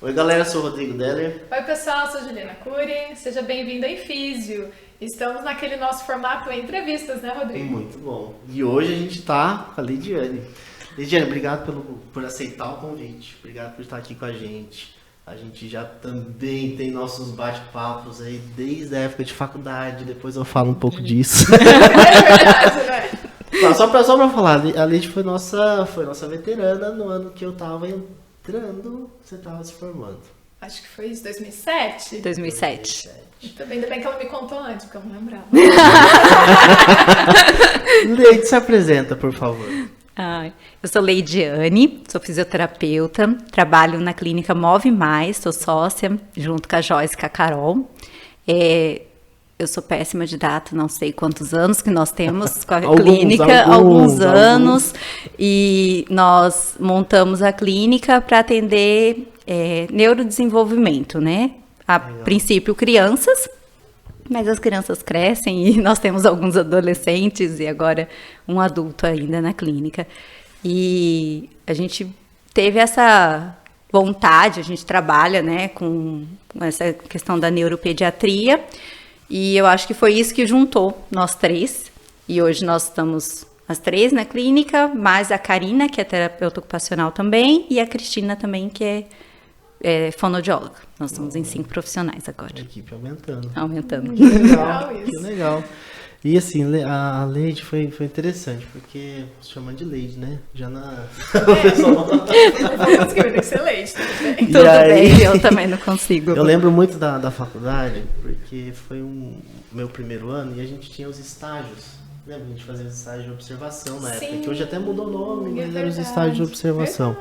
Oi galera, eu sou o Rodrigo Deller. Oi pessoal, eu sou Juliana Cury, seja bem-vindo a Infísio. Estamos naquele nosso formato entrevistas, né, Rodrigo? Muito bom. E hoje a gente tá com a Lidiane. Lidiane, obrigado por aceitar o convite, obrigado por estar aqui com a gente. A gente já também tem nossos bate-papos aí desde a época de faculdade, depois eu falo um pouco disso. É verdade, né? Só pra falar, a Lid foi nossa veterana no ano que eu tava entrando, você tava se formando. Acho que foi isso, 2007? 2007. Ainda bem que ela me contou antes, porque eu não lembrava. Leide, se apresenta, por favor. Eu sou Leidiane, sou fisioterapeuta, trabalho na clínica Move Mais, sou sócia, junto com a Joyce e com a Carol. Eu sou péssima de data, não sei quantos anos que nós temos com a clínica, alguns anos. E nós montamos a clínica para atender neurodesenvolvimento, né? A princípio crianças, mas as crianças crescem e nós temos alguns adolescentes e agora um adulto ainda na clínica. E a gente teve essa vontade, a gente trabalha, né, com essa questão da neuropediatria. E eu acho que foi isso que juntou nós três. E hoje nós estamos as três na clínica, mais a Karina, que é terapeuta ocupacional também, e a Cristina também, que é fonoaudióloga. Nós estamos em 5 profissionais agora. A equipe aumentando. Aumentando. Que legal, que legal. E assim, a Leide foi interessante, porque se chama de Leide, né? Já na... Não conseguiu, tem que ser Leide, tudo Tudo bem, eu também não consigo. Eu lembro muito da faculdade, porque foi meu primeiro ano e a gente tinha os estágios. Lembra? A gente fazia os estágios de observação na época, que hoje até mudou o nome, mas eram os estágios de observação.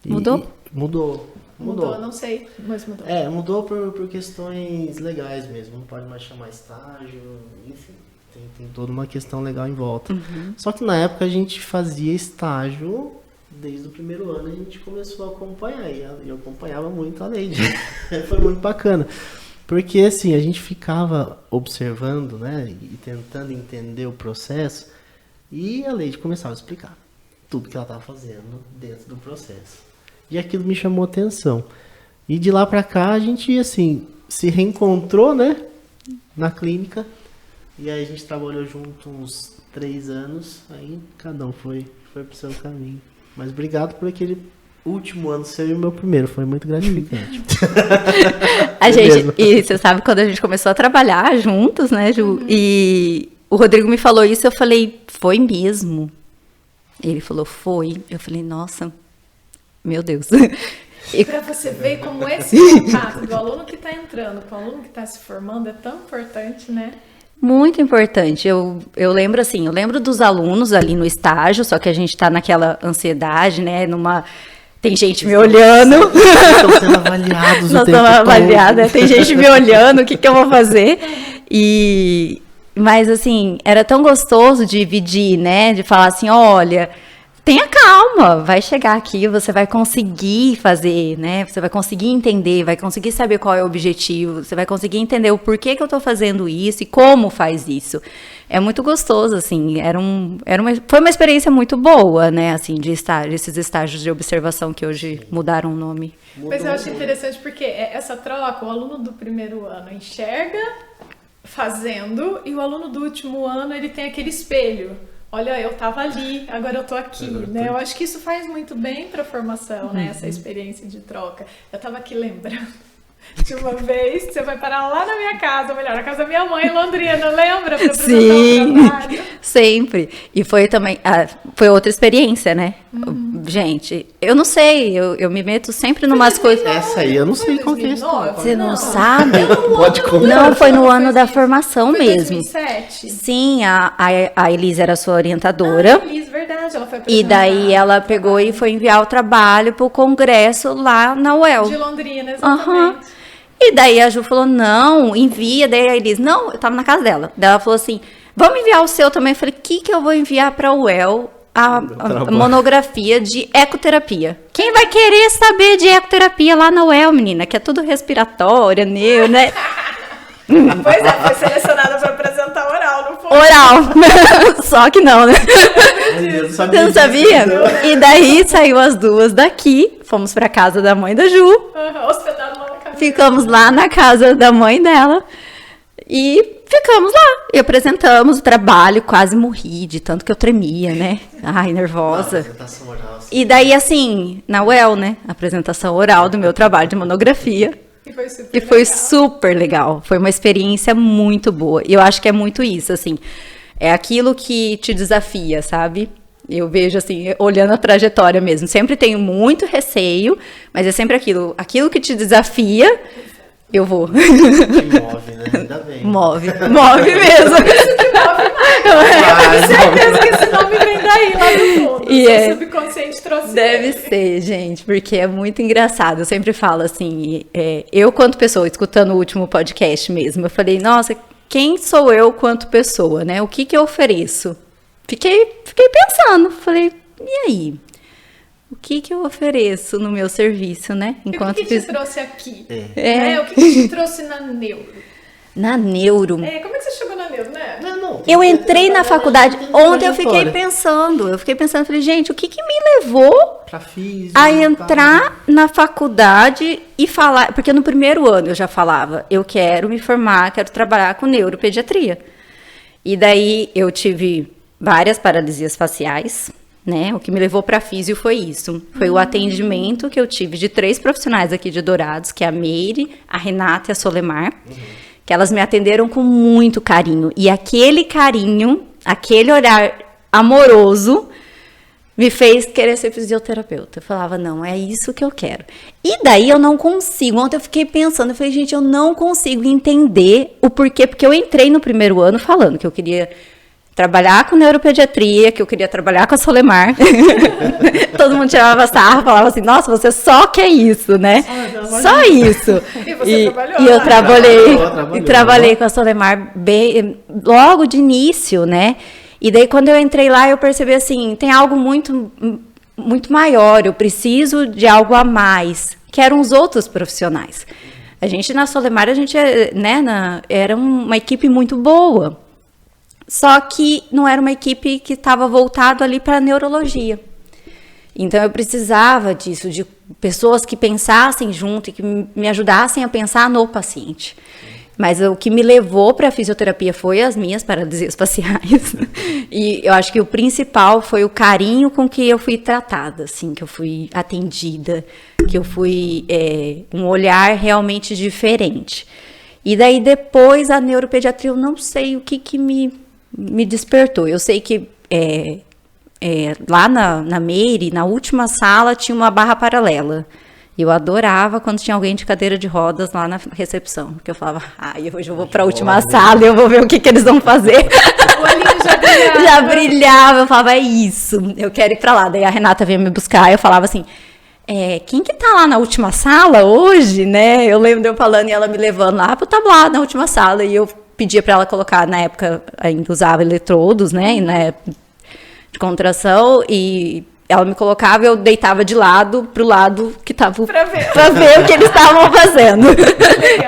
Mudou? Mudou, não sei, mas mudou. Mudou por questões legais mesmo, não pode mais chamar estágio, enfim, tem toda uma questão legal em volta. Uhum. Só que na época a gente fazia estágio, desde o primeiro ano a gente começou a acompanhar, e eu acompanhava muito a Leide, foi muito bacana. Porque assim, a gente ficava observando, né, e tentando entender o processo, e a Leide começava a explicar tudo que ela estava fazendo dentro do processo. E aquilo me chamou atenção. E de lá pra cá a gente, assim, se reencontrou, né, na clínica. E aí a gente trabalhou junto uns 3 anos. Aí cada um foi pro seu caminho. Mas obrigado por aquele último ano ser o meu primeiro. Foi muito gratificante. E você sabe, quando a gente começou a trabalhar juntos, né, Ju? Uhum. E o Rodrigo me falou isso, eu falei, foi mesmo? Ele falou, foi. Eu falei, nossa... Meu Deus. E para você ver como esse contato do aluno que está entrando com o aluno que está se formando é tão importante, né? Muito importante. Eu lembro assim, eu lembro dos alunos ali no estágio, só que a gente está naquela ansiedade, né? Tem gente me olhando. Estão sendo avaliados. Nós estamos avaliados, tem gente me olhando, o que eu vou fazer? Mas assim, era tão gostoso de dividir, né? De falar assim, olha... Tenha calma, vai chegar aqui, você vai conseguir fazer, né? Você vai conseguir entender, vai conseguir saber qual é o objetivo, você vai conseguir entender o porquê que eu tô fazendo isso e como faz isso. É muito gostoso, assim, foi uma experiência muito boa, né? Assim, esses estágios de observação que hoje mudaram o nome. Mas eu acho interessante porque essa troca, o aluno do primeiro ano enxerga fazendo e o aluno do último ano, ele tem aquele espelho. Olha, eu tava ali, agora eu tô aqui, né? Eu acho que isso faz muito bem pra formação, né? Essa experiência de troca. Eu tava aqui lembrando de uma vez que você vai parar lá na minha casa, ou melhor, na casa da minha mãe em Londrina, lembra? Pra apresentar o trabalho. Sempre. E foi também, foi outra experiência, né? Gente, eu não sei, eu me meto sempre numas coisas... Essa aí, eu não sei qual que é a história. Você não sabe? Pode contar. Não, foi no ano da formação mesmo. 2007? Sim, a Elisa era sua orientadora. Elisa, verdade, ela foi apresentar. E daí ela pegou e foi enviar o trabalho pro congresso lá na UEL. De Londrina, exatamente. E daí a Ju falou, não, envia. Daí a Elisa, não, eu tava na casa dela. Daí ela falou assim, vamos enviar o seu também. Eu falei, o que eu vou enviar pra UEL? A monografia de ecoterapia. Quem vai querer saber de ecoterapia lá na UEL, menina? Que é tudo respiratória, né? Pois é, foi selecionada para apresentar oral, não foi? Oral. Só que não, né? Eu Você não sabia? E daí saiu as duas daqui, fomos pra casa da mãe da Ju, Hospedado lá na casa. ficamos lá na casa da mãe dela e ficamos lá. E apresentamos o trabalho, quase morri de tanto que eu tremia, né? Ai, nervosa. Apresentação oral, assim. E daí, assim, na UEL, né? Apresentação oral do meu trabalho de monografia. E foi super legal. Super legal. Foi uma experiência muito boa. E eu acho que é muito isso, assim. É aquilo que te desafia, sabe? Eu vejo, assim, olhando a trajetória mesmo. Sempre tenho muito receio, mas é sempre aquilo. Aquilo que te desafia, eu vou. Que move, né? Ainda bem. Move mesmo. Eu tenho certeza que esse nome vem daí, lá do fundo. E Seu subconsciente trouxe Deve ele. ser, gente, porque é muito engraçado. Eu sempre falo assim, eu quanto pessoa, escutando o último podcast mesmo, eu falei, nossa, quem sou eu quanto pessoa, né? O que eu ofereço? Fiquei pensando, falei, e aí? O que eu ofereço no meu serviço, né? E o que te trouxe aqui? O que te trouxe na Neuro? Na Neuro. Como é que você chegou na Neuro, né? Não, Eu entrei na faculdade, ontem eu fiquei pensando. pensando, falei, gente, o que me levou Pra física, a entrar na faculdade e falar, porque no primeiro ano eu já falava, eu quero me formar, quero trabalhar com neuropediatria. E daí eu tive várias paralisias faciais, né? O que me levou para físio foi isso. Foi o atendimento que eu tive de 3 profissionais aqui de Dourados, que é a Meire, a Renata e a Solemar, que elas me atenderam com muito carinho. E aquele carinho, aquele olhar amoroso, me fez querer ser fisioterapeuta. Eu falava, não, é isso que eu quero. E daí eu não consigo. Ontem eu fiquei pensando, eu falei, gente, eu não consigo entender o porquê, porque eu entrei no primeiro ano falando que eu queria trabalhar com neuropediatria, que eu queria trabalhar com a Solemar. Todo mundo tirava sarro, falava assim, nossa, você só quer isso, né? Só isso. E você trabalhou e eu lá. trabalhei com a Solemar bem, logo de início, né? E daí, quando eu entrei lá, eu percebi assim, tem algo muito, muito maior, eu preciso de algo a mais, que eram os outros profissionais. A gente, na Solemar, né, era uma equipe muito boa, só que não era uma equipe que estava voltada ali para a neurologia. Então, eu precisava disso, de pessoas que pensassem junto e que me ajudassem a pensar no paciente. Mas o que me levou para a fisioterapia foi as minhas paralisias faciais. E eu acho que o principal foi o carinho com que eu fui tratada, assim, que eu fui atendida, que eu fui um olhar realmente diferente. E daí depois a neuropediatria, eu não sei o que me despertou. Eu sei que lá na Meire, na última sala, tinha uma barra paralela. Eu adorava quando tinha alguém de cadeira de rodas lá na recepção. Porque eu falava, hoje eu vou para a última sala e eu vou ver o que eles vão fazer. O olhinho já brilhava. Já brilhava. Eu falava, é isso, eu quero ir para lá. Daí a Renata veio me buscar e eu falava assim, quem que tá lá na última sala hoje, né? Eu lembro de eu falando e ela me levando lá pro tablado na última sala. E eu pedia para ela colocar, na época ainda usava eletrodos, né? Né, de contração, e ela me colocava e eu deitava de lado pro lado que tava pra ver o que eles estavam fazendo.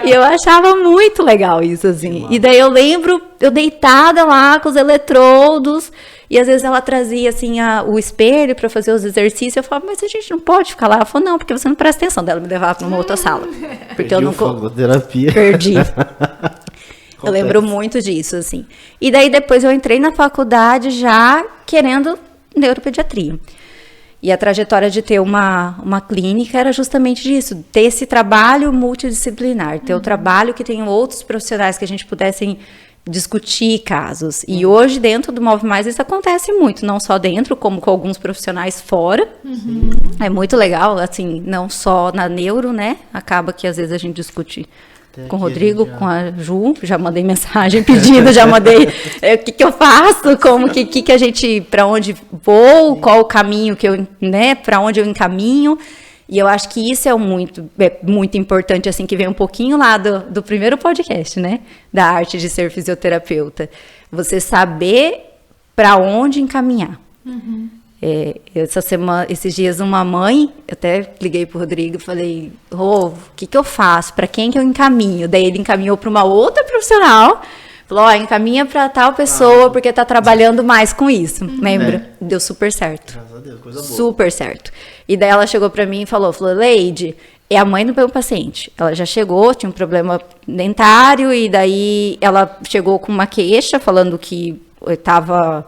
E eu achava muito legal isso, assim. E daí eu lembro, eu deitada lá com os eletrodos, e às vezes ela trazia, assim, o espelho pra fazer os exercícios. Eu falava, mas a gente não pode ficar lá. Ela falou, não, porque você não presta atenção. Daí ela me levava pra uma outra sala. Porque eu não... Terapia. Perdi. Eu lembro muito disso, assim. E daí depois eu entrei na faculdade já querendo neuropediatria. E a trajetória de ter uma clínica era justamente disso, ter esse trabalho multidisciplinar, ter o trabalho que tem outros profissionais que a gente pudessem discutir casos. E hoje, dentro do Move Mais, isso acontece muito, não só dentro, como com alguns profissionais fora. É muito legal, assim, não só na neuro, né? Acaba que às vezes a gente discute com o Rodrigo, com a Ju, já mandei mensagem pedindo, já mandei o que eu faço, como que a gente, para onde vou, qual o caminho que eu, né, para onde eu encaminho. E eu acho que isso é muito importante, assim, que vem um pouquinho lá do primeiro podcast, né, da arte de ser fisioterapeuta. Você saber para onde encaminhar. Esses dias uma mãe, eu até liguei pro Rodrigo e falei, o que eu faço? Para quem que eu encaminho? Daí ele encaminhou para uma outra profissional, Falou, ó, encaminha pra tal pessoa, porque tá trabalhando mais com isso, lembra? Deu super certo. Graças a Deus, coisa boa. Super certo. E daí ela chegou pra mim e falou, Leide, é a mãe do meu paciente. Ela já chegou, tinha um problema dentário, e daí ela chegou com uma queixa, falando que tava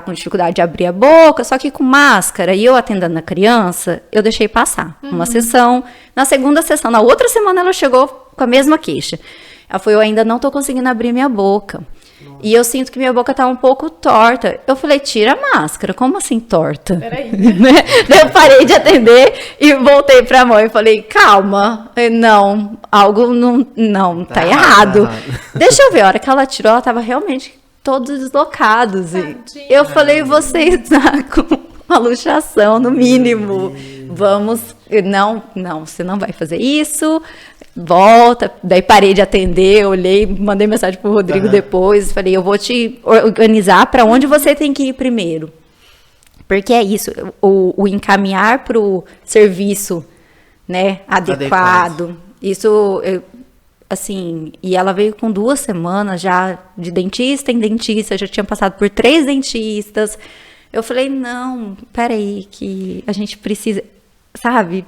com dificuldade de abrir a boca, só que com máscara, e eu atendendo a criança, eu deixei passar uma sessão. Na segunda sessão, na outra semana, ela chegou com a mesma queixa. Ela falou, eu ainda não tô conseguindo abrir minha boca. Nossa. E eu sinto que minha boca tá um pouco torta. Eu falei, tira a máscara. Como assim torta? Peraí. Daí eu parei de atender e voltei pra mãe e falei, calma, não, algo não tá errado. Deixa eu ver, a hora que ela tirou, ela tava realmente todos deslocados. E eu falei, você está com uma luxação, no mínimo. Vamos, não, você não vai fazer isso. Volta, daí parei de atender, olhei, mandei mensagem pro Rodrigo depois, falei, eu vou te organizar para onde você tem que ir primeiro. Porque é isso, o encaminhar pro serviço, né, adequado. Isso, assim, e ela veio com 2 semanas já de dentista em dentista, já tinha passado por 3 dentistas. Eu falei, não, peraí, que a gente precisa, sabe?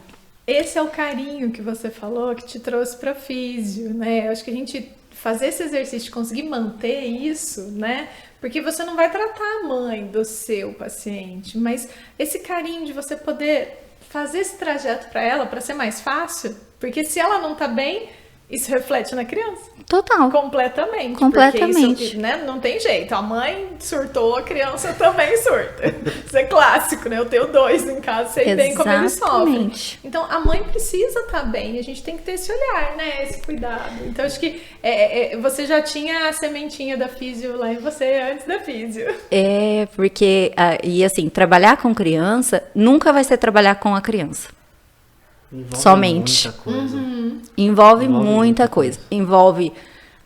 Esse é o carinho que você falou que te trouxe para físio, né? Eu acho que a gente fazer esse exercício de conseguir manter isso, né? Porque você não vai tratar a mãe do seu paciente, mas esse carinho de você poder fazer esse trajeto para ela, para ser mais fácil, porque se ela não tá bem, isso reflete na criança. Total. Completamente. Completamente. Porque isso, né, não tem jeito. A mãe surtou, a criança também surta. Isso é clássico, né? Eu tenho 2 em casa, sei bem como eles sofrem. Então, a mãe precisa estar bem. A gente tem que ter esse olhar, né? Esse cuidado. Então, acho que você já tinha a sementinha da físio lá em você antes da físio. Porque... E assim, trabalhar com criança nunca vai ser trabalhar com a criança. Envolve somente. Muita coisa. Envolve muita coisa. Envolve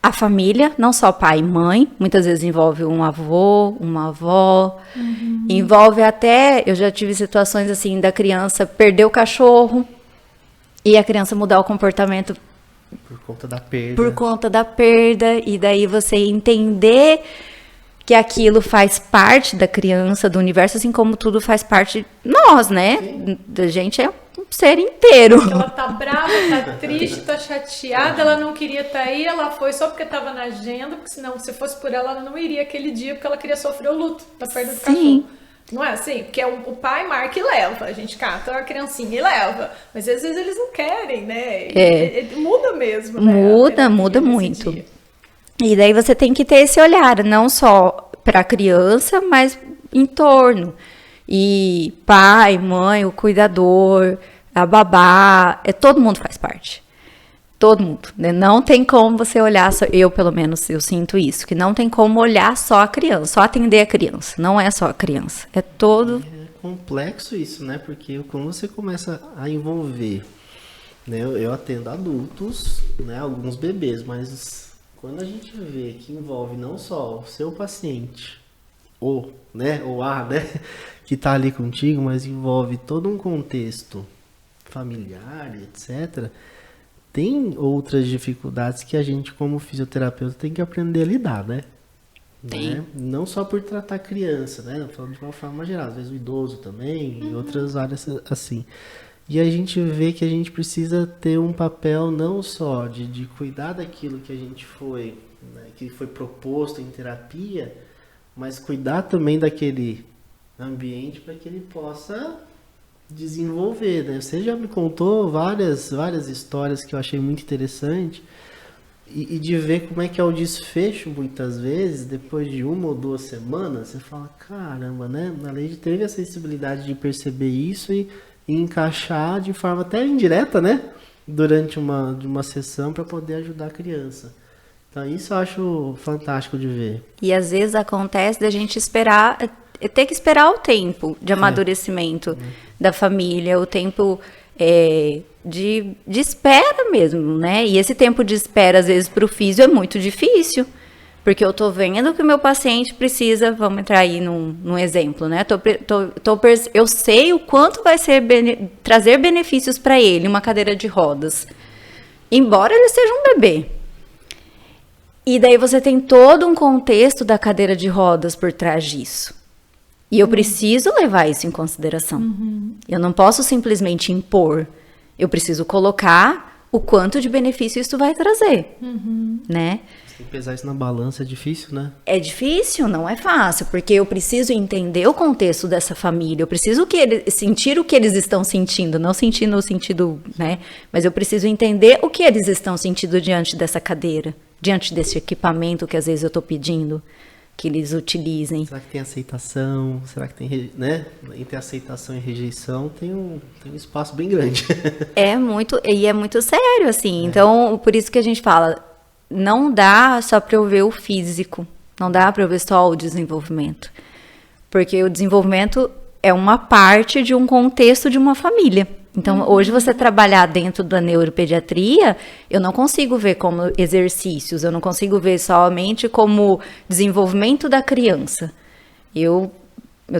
a família, não só pai e mãe. Muitas vezes envolve um avô, uma avó. Envolve até... Eu já tive situações assim da criança perder o cachorro e a criança mudar o comportamento por conta da perda. Por conta da perda. E daí você entender que aquilo faz parte da criança, do universo, assim como tudo faz parte de nós, né? Sim. Da gente é um ser inteiro. Porque ela tá brava, tá triste, tá chateada, ela não queria estar aí, ela foi só porque tava na agenda, porque senão, se fosse por ela não iria aquele dia, porque ela queria sofrer o luto da perda do cachorro. Não é assim? Porque o pai marca e leva, a gente cata a criancinha e leva, mas às vezes eles não querem, né? Muda mesmo, né? Muda muito. E daí você tem que ter esse olhar, não só para a criança, mas em torno. E pai, mãe, o cuidador, a babá, todo mundo faz parte. Todo mundo. Né? Não tem como você olhar, eu pelo menos eu sinto isso, que não tem como olhar só a criança, só atender a criança. Não é só a criança, é todo... É complexo isso, né? Porque quando você começa a envolver, né? Eu atendo adultos, né? Alguns bebês, mas... Quando a gente vê que envolve não só o seu paciente, ou que está ali contigo, mas envolve todo um contexto familiar, etc., tem outras dificuldades que a gente, como fisioterapeuta, tem que aprender a lidar, né? Tem. Né? Não só por tratar criança, né? Falando de uma forma geral, às vezes o idoso também, em outras áreas assim. E a gente vê que a gente precisa ter um papel não só de cuidar daquilo que a gente foi, né, que foi proposto em terapia, mas cuidar também daquele ambiente para que ele possa desenvolver, né? Você já me contou várias histórias que eu achei muito interessante e de ver como é que é o desfecho muitas vezes, depois de 1 ou 2 semanas, você fala, caramba, né? A Leide teve a sensibilidade de perceber isso e encaixar de forma até indireta, né? Durante uma sessão para poder ajudar a criança. Então isso eu acho fantástico de ver. E às vezes acontece da gente ter que esperar o tempo de amadurecimento da família, o tempo de espera mesmo, né? E esse tempo de espera, às vezes, para o físio é muito difícil. Porque eu tô vendo que o meu paciente precisa, vamos entrar aí num exemplo, né? Eu sei o quanto vai ser trazer benefícios para ele uma cadeira de rodas. Embora ele seja um bebê. E daí você tem todo um contexto da cadeira de rodas por trás disso. E eu preciso levar isso em consideração. Eu não posso simplesmente impor. Eu preciso colocar o quanto de benefício isso vai trazer, né? Tem que pesar isso na balança, é difícil, né? É difícil, não é fácil, porque eu preciso entender o contexto dessa família, eu preciso sentir o que eles estão sentindo, não sentir no sentido, né? Mas eu preciso entender o que eles estão sentindo diante dessa cadeira, diante desse equipamento que às vezes eu estou pedindo que eles utilizem. Será que tem aceitação? Será que tem, né? Entre aceitação e rejeição tem um espaço bem grande. É muito sério, assim. Então, por isso que a gente fala, não dá só para eu ver o físico, não dá para eu ver só o desenvolvimento. Porque o desenvolvimento é uma parte de um contexto de uma família. Então, hoje você trabalhar dentro da neuropediatria, eu não consigo ver como exercícios, eu não consigo ver somente como desenvolvimento da criança. Eu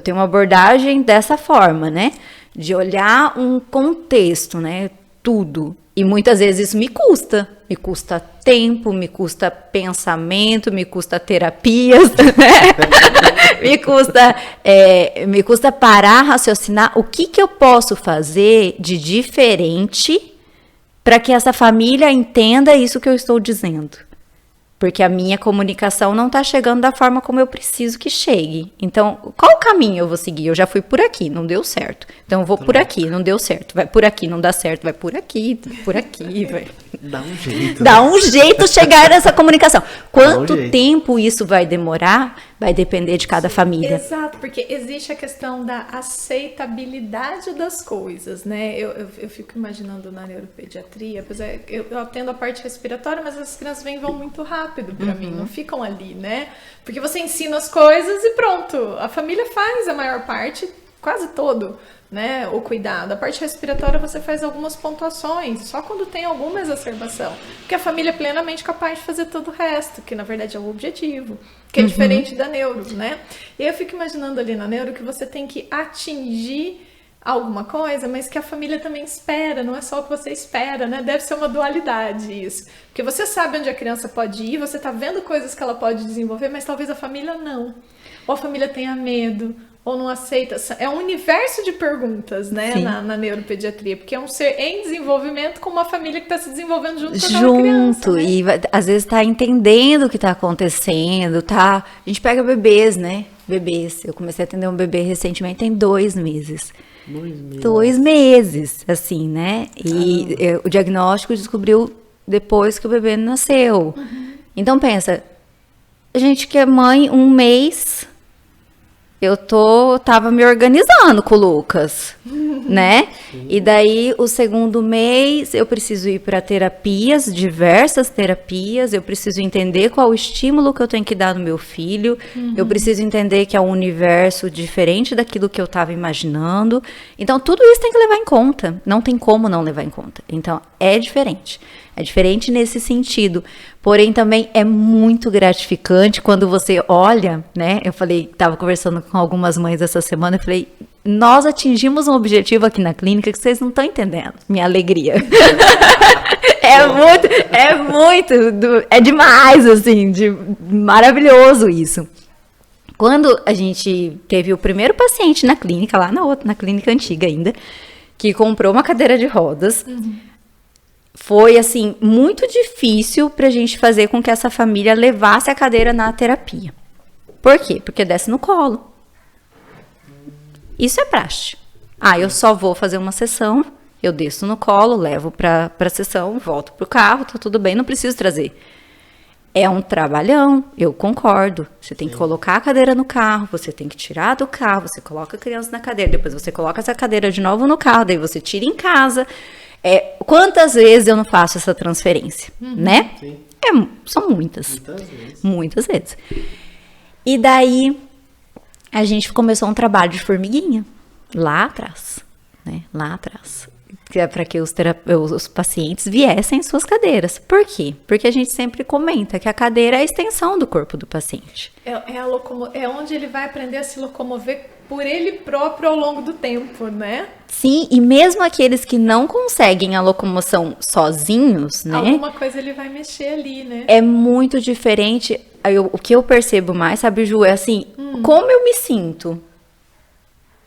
tenho uma abordagem dessa forma, né? De olhar um contexto, né? Tudo. E muitas vezes isso me custa. Me custa tempo, me custa pensamento, me custa terapias, né? me custa parar, raciocinar o que eu posso fazer de diferente para que essa família entenda isso que eu estou dizendo. Porque a minha comunicação não está chegando da forma como eu preciso que chegue. Então, qual o caminho eu vou seguir? Eu já fui por aqui, não deu certo. Então, eu vou por aqui, não deu certo. Vai por aqui, não dá certo. Vai por aqui, vai. Dá um jeito. Dá um jeito chegar nessa comunicação. Quanto tempo isso vai demorar, vai depender de cada família. Exato, porque existe a questão da aceitabilidade das coisas, né? Eu fico imaginando na neuropediatria, apesar eu atendo a parte respiratória, mas as crianças vão muito rápido para mim, não ficam ali, né? Porque você ensina as coisas e pronto, a família faz a maior parte, quase todo, né, o cuidado. A parte respiratória você faz algumas pontuações, só quando tem alguma exacerbação, porque a família é plenamente capaz de fazer todo o resto, que na verdade é o objetivo, que é diferente da neuro, né? E eu fico imaginando ali na neuro que você tem que atingir alguma coisa, mas que a família também espera, não é só o que você espera, né? Deve ser uma dualidade isso, porque você sabe onde a criança pode ir, você tá vendo coisas que ela pode desenvolver, mas talvez a família não, ou a família tenha medo, ou não aceita. É um universo de perguntas, né, na neuropediatria, porque é um ser em desenvolvimento com uma família que está se desenvolvendo junto com aquela criança, né? E às vezes está entendendo o que está acontecendo, tá? A gente pega bebês, né? Bebês. Eu comecei a atender um bebê recentemente, tem 2 meses. 2 meses, assim, né? E o diagnóstico descobriu depois que o bebê nasceu. Então pensa, a gente que é mãe 1 mês... Eu tava me organizando com o Lucas, né? E daí, o 2º mês, eu preciso ir para terapias, diversas terapias, eu preciso entender qual o estímulo que eu tenho que dar no meu filho, eu preciso entender que é um universo diferente daquilo que eu estava imaginando. Então, tudo isso tem que levar em conta, não tem como não levar em conta. Então, é diferente. É diferente nesse sentido, porém também é muito gratificante quando você olha, né? Eu falei, estava conversando com algumas mães essa semana, eu falei, nós atingimos um objetivo aqui na clínica que vocês não estão entendendo, minha alegria. É demais, assim, maravilhoso isso. Quando a gente teve o primeiro paciente na clínica, lá na clínica antiga ainda, que comprou uma cadeira de rodas, foi, assim, muito difícil pra gente fazer com que essa família levasse a cadeira na terapia. Por quê? Porque desce no colo. Isso é praxe. Eu só vou fazer uma sessão, eu desço no colo, levo pra sessão, volto pro carro, tá tudo bem, não preciso trazer. É um trabalhão, eu concordo. Você tem que colocar a cadeira no carro, você tem que tirar do carro, você coloca a criança na cadeira, depois você coloca essa cadeira de novo no carro, daí você tira em casa. Quantas vezes eu não faço essa transferência, né? Sim. São muitas. Muitas vezes. Muitas vezes. E daí, a gente começou um trabalho de formiguinha. Lá atrás, né? Lá atrás. que é para que os pacientes viessem em suas cadeiras. Por quê? Porque a gente sempre comenta que a cadeira é a extensão do corpo do paciente. É onde ele vai aprender a se locomover por ele próprio ao longo do tempo, né? Sim, e mesmo aqueles que não conseguem a locomoção sozinhos, né? Alguma coisa ele vai mexer ali, né? É muito diferente. O que eu percebo mais, sabe, Ju, é assim, como eu me sinto,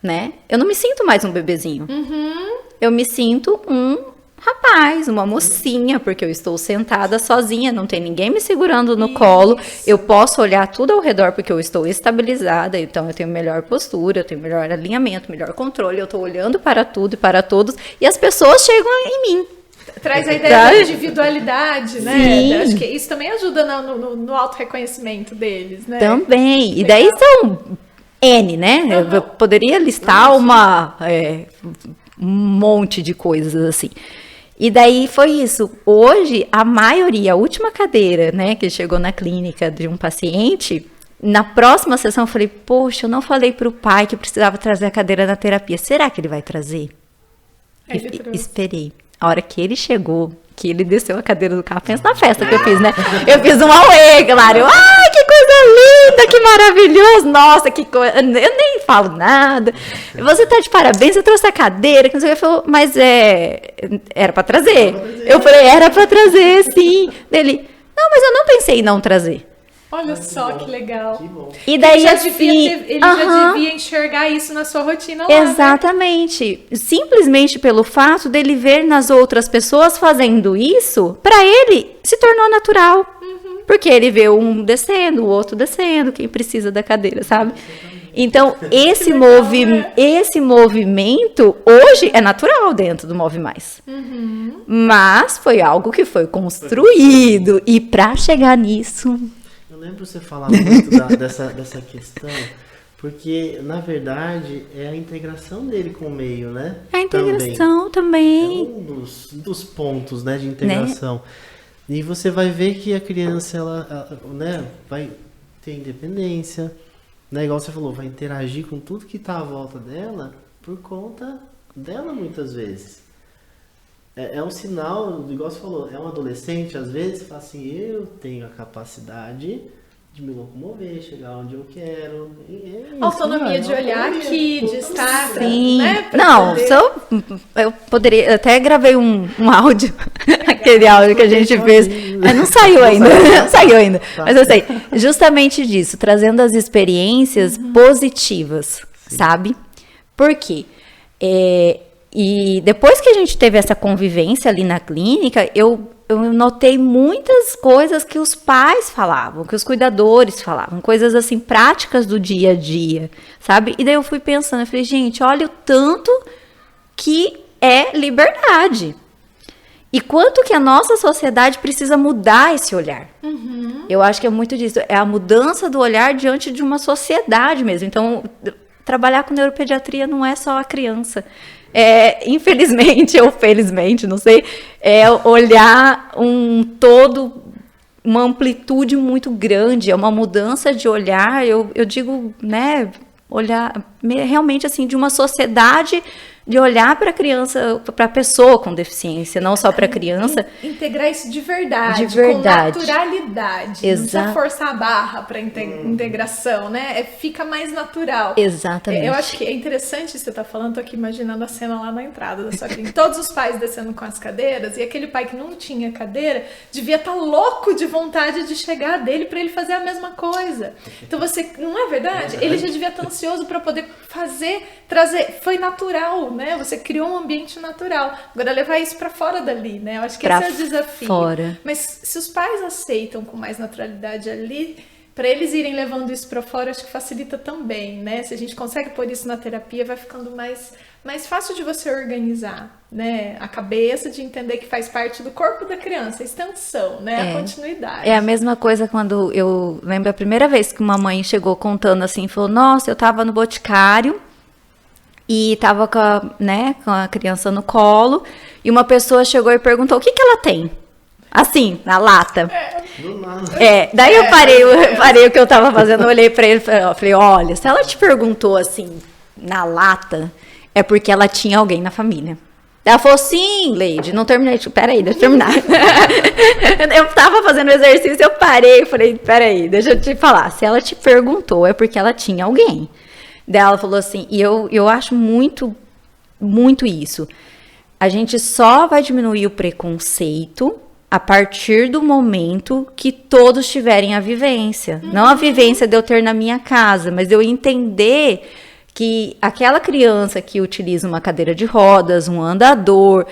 né? Eu não me sinto mais um bebezinho. Eu me sinto um rapaz, uma mocinha, porque eu estou sentada sozinha, não tem ninguém me segurando no colo, eu posso olhar tudo ao redor porque eu estou estabilizada, então eu tenho melhor postura, eu tenho melhor alinhamento, melhor controle, eu estou olhando para tudo e para todos, e as pessoas chegam em mim. Traz a ideia da individualidade, né? Sim. Eu acho que isso também ajuda no auto-reconhecimento deles, né? Também, e daí são N, né? Eu poderia listar um monte de coisas assim. E daí foi isso. Hoje, a última cadeira, né, que chegou na clínica de um paciente, na próxima sessão eu falei, poxa, eu não falei para o pai que precisava trazer a cadeira na terapia. Será que ele vai trazer? Esperei. A hora que ele chegou, que ele desceu a cadeira do carro, pensa na festa que eu fiz, né? Eu fiz um auê, claro. Ai, que coisa linda, que maravilhoso. Nossa, que coisa. Eu nem falo nada. Você tá de parabéns, você trouxe a cadeira, que não sei o que. Ele falou, mas era pra trazer. Eu falei, era pra trazer, sim. Ele, não, mas eu não pensei em não trazer. Olha só que legal. Que bom. E daí, Ele já assim, devia enxergar isso na sua rotina lá, exatamente. Né? Simplesmente pelo fato dele ver nas outras pessoas fazendo isso, para ele se tornou natural. Porque ele vê um descendo, o outro descendo, quem precisa da cadeira, sabe? Então, esse movimento hoje é natural dentro do Move Mais. Mas foi algo que foi construído. E para chegar nisso... Eu lembro você falar muito dessa questão, porque, na verdade, é a integração dele com o meio, né? A integração também. É um dos pontos, né, de integração. Né? E você vai ver que a criança, ela né, vai ter independência, né? Igual você falou, vai interagir com tudo que está à volta dela por conta dela, muitas vezes. É um sinal, igual você falou, é um adolescente, às vezes, fala assim, eu tenho a capacidade de me locomover, chegar onde eu quero. Autonomia de olhar aqui, de estar, sim. Né? Não, eu poderia, até gravei um áudio, aquele áudio que a gente fez, não saiu ainda, mas eu sei, justamente disso, trazendo as experiências positivas, sabe? Por quê? E depois que a gente teve essa convivência ali na clínica, eu notei muitas coisas que os pais falavam, que os cuidadores falavam, coisas assim, práticas do dia a dia, sabe? E daí eu fui pensando, eu falei, gente, olha o tanto que é liberdade. E quanto que a nossa sociedade precisa mudar esse olhar. Eu acho que é muito disso, é a mudança do olhar diante de uma sociedade mesmo. Então, trabalhar com neuropediatria não é só a criança. Infelizmente ou felizmente, não sei, olhar um todo, uma amplitude muito grande, é uma mudança de olhar, eu digo, né, olhar realmente assim de uma sociedade, de olhar para a criança, para a pessoa com deficiência, não só para a criança. Integrar isso de verdade, com naturalidade. Exato. Não precisa forçar a barra para integração, né? Fica mais natural. Exatamente. Eu acho que é interessante você estar falando, tô aqui imaginando a cena lá na entrada da sua clínica. Todos os pais descendo com as cadeiras, e aquele pai que não tinha cadeira, devia estar louco de vontade de chegar dele para ele fazer a mesma coisa. Então não é verdade? Ele já devia estar ansioso para poder trazer, foi natural, né? Você criou um ambiente natural. Agora levar isso para fora dali, né? Eu acho que esse é o desafio. Fora. Mas se os pais aceitam com mais naturalidade ali, para eles irem levando isso para fora, acho que facilita também, né? Se a gente consegue pôr isso na terapia, vai ficando mais fácil de você organizar, né? A cabeça, de entender que faz parte do corpo da criança, a extensão, né? A continuidade. É a mesma coisa quando eu lembro a primeira vez que uma mãe chegou contando assim, falou, nossa, eu tava no Boticário e tava com a criança no colo, e uma pessoa chegou e perguntou, o que ela tem? Assim, na lata. Daí eu parei o que eu tava fazendo, eu olhei pra ele e falei, olha, se ela te perguntou assim, na lata, é porque ela tinha alguém na família. Ela falou, sim, Leide, não terminei. Peraí, deixa eu terminar. Eu tava fazendo exercício, eu parei, falei, peraí, deixa eu te falar. Se ela te perguntou, é porque ela tinha alguém. Daí ela falou assim, e eu acho muito, muito isso. A gente só vai diminuir o preconceito a partir do momento que todos tiverem a vivência. Não a vivência de eu ter na minha casa, mas de eu entender que aquela criança que utiliza uma cadeira de rodas, um andador,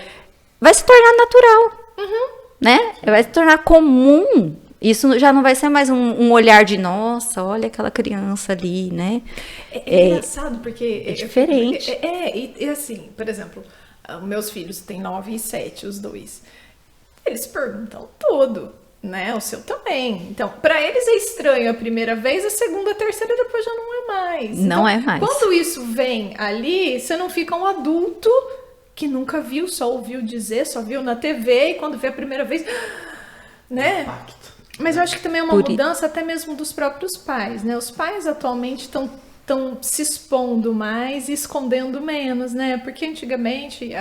vai se tornar natural, né? Vai se tornar comum. Isso já não vai ser mais um olhar de, nossa, olha aquela criança ali, né? É engraçado, porque... É diferente. E assim, por exemplo, meus filhos têm 9 e 7, os dois. Eles perguntam tudo, né? O seu também. Então, para eles é estranho a primeira vez, a segunda, a terceira, depois já não é mais. Não é mais. Quando isso vem ali, você não fica um adulto que nunca viu, só ouviu dizer, só viu na TV, e quando vê a primeira vez, né? Impacto. Mas eu acho que também é uma mudança até mesmo dos próprios pais, né? Os pais atualmente estão se expondo mais e escondendo menos, né? Porque antigamente,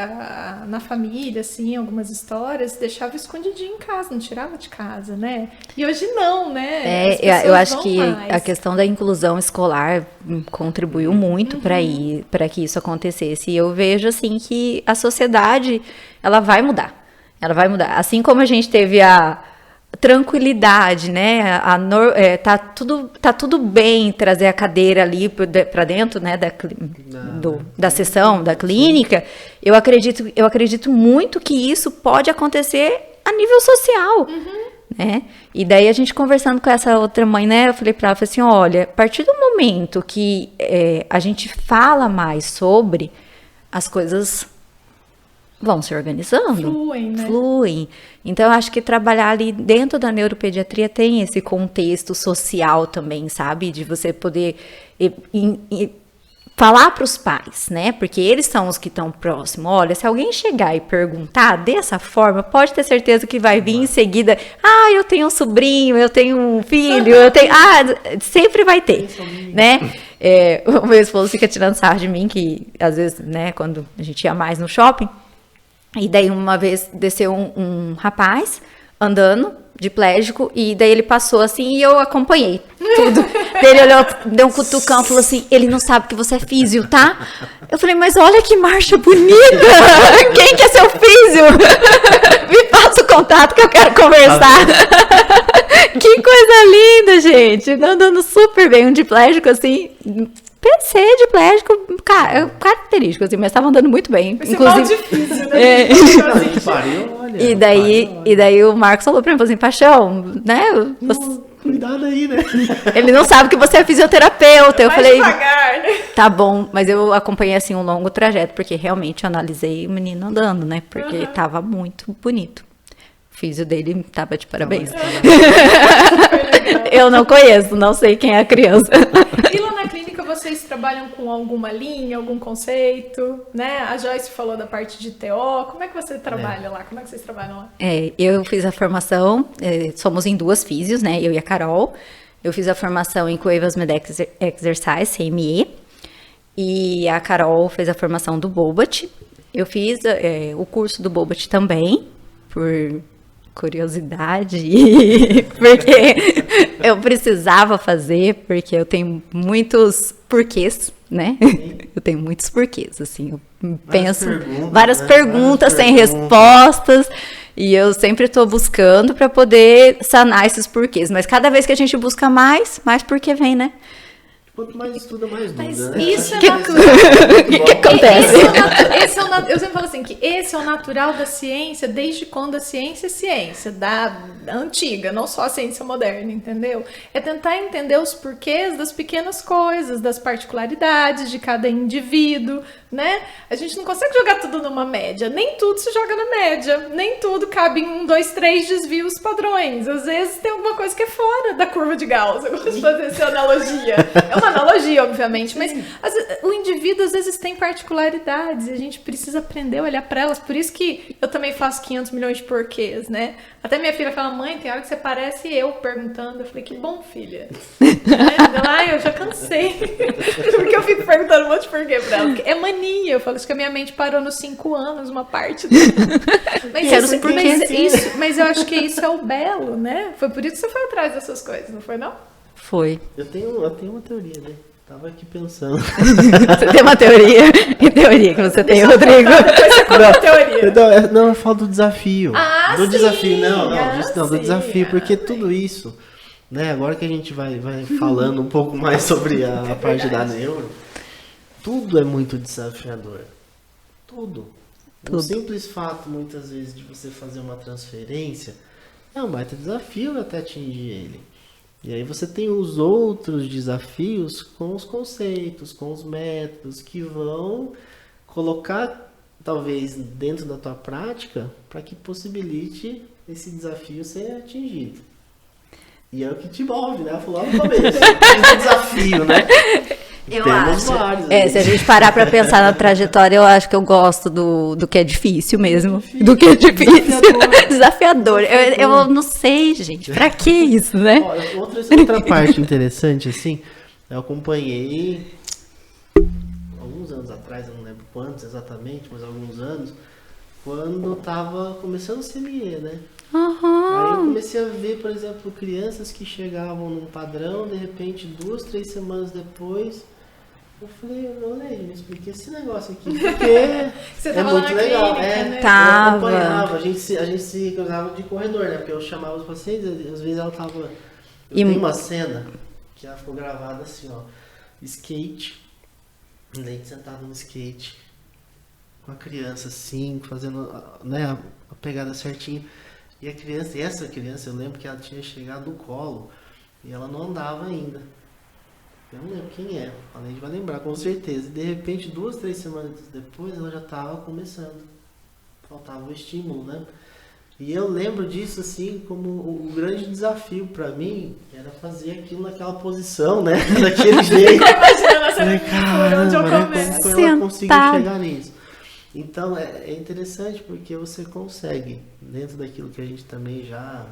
na família, assim, algumas histórias, deixava escondidinho em casa, não tirava de casa, né? E hoje não, né? Eu acho que a questão da inclusão escolar contribuiu muito para que isso acontecesse. E eu vejo, assim, que a sociedade, ela vai mudar. Ela vai mudar. Assim como a gente teve a tranquilidade, né? Tá tudo bem trazer a cadeira ali para dentro, né? Da sessão, da clínica. Eu acredito muito que isso pode acontecer a nível social, né? E daí a gente conversando com essa outra mãe, né? Eu falei para ela, assim, olha, a partir do momento que a gente fala mais sobre, as coisas vão se organizando. Fluem, né? Fluem. Então, eu acho que trabalhar ali dentro da neuropediatria tem esse contexto social também, sabe? De você poder falar para os pais, né? Porque eles são os que estão próximos. Olha, se alguém chegar e perguntar dessa forma, pode ter certeza que vai vir em seguida. Ah, eu tenho um sobrinho, eu tenho um filho, eu tenho... sempre vai ter, né? O meu esposo fica tirando sarro de mim, que às vezes, né, quando a gente ia mais no shopping, e daí uma vez desceu um rapaz andando, diplégico, e daí ele passou assim e eu acompanhei tudo. Daí ele olhou, deu um cutucão e falou assim, ele não sabe que você é físio, tá? Eu falei, mas olha que marcha bonita! Quem que é seu físio? Me passa o contato que eu quero conversar. Que coisa linda, gente! Andando super bem, um diplégico assim... PC diplégico, característico, assim, mas estava andando muito bem. Esse inclusive, difícil, né? E daí o Marcos falou pra mim, assim, Paixão, né? Cuidado aí, né? Ele não sabe que você é fisioterapeuta. Eu falei, devagar, né? tá bom, mas eu acompanhei assim um longo trajeto, porque realmente eu analisei o menino andando, né? Porque tava muito bonito. O físio dele tava de parabéns. Eu não conheço, não sei quem é a criança. E lá na clínica vocês trabalham com alguma linha, algum conceito, né? A Joyce falou da parte de TO. Como é que você trabalha lá? Como é que vocês trabalham lá? Eu fiz a formação, somos em 2 físios, né? Eu e a Carol. Eu fiz a formação em Cuevas Med Exercise, CME. E a Carol fez a formação do Bobat. Eu fiz o curso do Bobat também, por curiosidade, porque eu precisava fazer, porque eu tenho muitos porquês, né? Eu tenho muitos porquês, assim, eu penso várias perguntas sem respostas, e eu sempre estou buscando para poder sanar esses porquês, mas cada vez que a gente busca mais porquê vem, né? Quanto mais estuda, mais dúvida. Mas né? isso é natural. O que acontece? Eu sempre falo assim, que esse é o natural da ciência, desde quando a ciência é ciência, da antiga, não só a ciência moderna, entendeu? É tentar entender os porquês das pequenas coisas, das particularidades de cada indivíduo, né? A gente não consegue jogar tudo numa média, nem tudo se joga na média, nem tudo cabe em 1, 2, 3 desvios padrões. Às vezes tem alguma coisa que é fora da curva de Gauss. Eu gosto de fazer essa analogia. É uma analogia, obviamente, mas o indivíduo às vezes tem particularidades e a gente gente precisa aprender a olhar pra elas. Por isso que eu também faço 500 milhões de porquês, né? Até minha filha fala, mãe, tem hora que você parece eu perguntando. Eu falei, que bom, filha. Ela, eu já cansei. Porque eu fico perguntando um monte de porquê pra ela. Porque é mania. Eu falo, isso que a minha mente parou nos 5 anos, uma parte. Mas eu acho que isso é o belo, né? Foi por isso que você foi atrás dessas coisas, não foi, não? Foi. Eu tenho uma teoria, né? Tava aqui pensando. Você tem uma teoria? Que teoria que você tem, Rodrigo? Depois você conta a teoria. Não, eu falo do desafio. Ah, do sim! desafio, não, do Sim, desafio, porque tudo isso, né? Agora que a gente vai falando um pouco mais sobre a parte da neuro, tudo é muito desafiador. Tudo. O simples fato, muitas vezes, de você fazer uma transferência é um baita desafio até atingir ele. E aí você tem os outros desafios com os conceitos, com os métodos que vão colocar, talvez, dentro da tua prática para que possibilite esse desafio ser atingido. E é o que te move, né? Eu falei lá no começo, o desafio, né? Eu Temos acho. vários. Se a gente parar pra pensar na trajetória, eu acho que eu gosto do que é difícil mesmo. Do que é difícil. Desafiador. Eu não sei, gente. Pra que isso, né? Outra parte interessante, assim, eu acompanhei alguns anos atrás, eu não lembro quantos exatamente, mas alguns anos, quando eu tava começando o CME, né? Aí eu comecei a ver, por exemplo, crianças que chegavam num padrão, de repente 2, 3 semanas depois, eu falei, olha aí, me expliquei esse negócio aqui, porque Você é tava lá muito na legal. clínica, né? Tava. Eu acompanhava, a gente se cruzava de corredor, né? Porque eu chamava os pacientes, às vezes ela tava... Eu tenho uma cena que ela ficou gravada assim, ó, skate, leite sentado no skate, com a criança assim, fazendo, né, a pegada certinha. E essa criança, eu lembro que ela tinha chegado no colo e ela não andava ainda. Eu não lembro quem é, a gente vai lembrar com certeza. E de repente, 2, 3 semanas depois, ela já estava começando. Faltava o estímulo, né? E eu lembro disso assim como o grande desafio para mim era fazer aquilo naquela posição, né? Daquele jeito. Imagina essa Caramba, onde eu né? começo. Como ela conseguiu chegar nisso. Então é interessante porque você consegue, dentro daquilo que a gente também já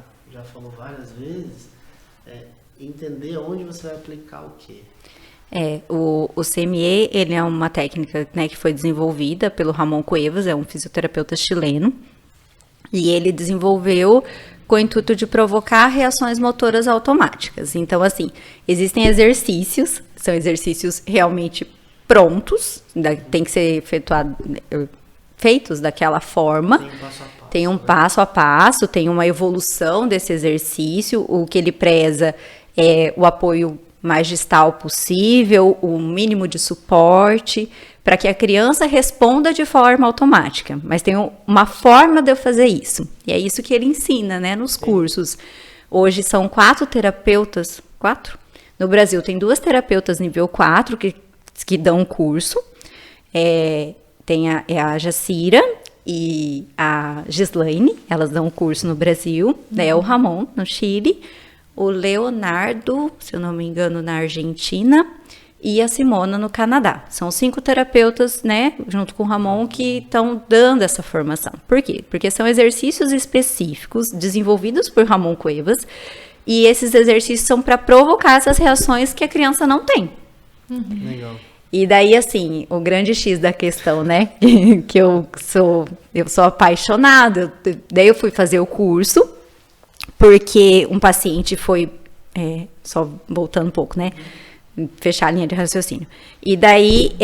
falou várias vezes, entender onde você vai aplicar o quê. O CME, ele é uma técnica, né, que foi desenvolvida pelo Ramon Cuevas, é um fisioterapeuta chileno, e ele desenvolveu com o intuito de provocar reações motoras automáticas. Então, assim, existem exercícios, são exercícios realmente prontos, tem que ser feitos daquela forma. Tem um passo a passo, tem uma evolução desse exercício. O que ele preza é o apoio mais distal possível, o mínimo de suporte, para que a criança responda de forma automática. Mas tem uma forma de eu fazer isso. E é isso que ele ensina, né, nos cursos. Hoje são 4 terapeutas, 4? No Brasil tem 2 terapeutas nível 4 que dão um curso. Tem a Jacira e a Gislaine, elas dão um curso no Brasil, o Ramon, no Chile, o Leonardo, se eu não me engano, na Argentina, e a Simona no Canadá. São 5 terapeutas, né, junto com o Ramon, que estão dando essa formação. Por quê? Porque são exercícios específicos desenvolvidos por Ramon Cuevas, e esses exercícios são para provocar essas reações que a criança não tem. Legal. E daí, assim, o grande X da questão, né, que eu sou apaixonada, daí eu fui fazer o curso, porque um paciente foi, só voltando um pouco, né, fechar a linha de raciocínio. E daí,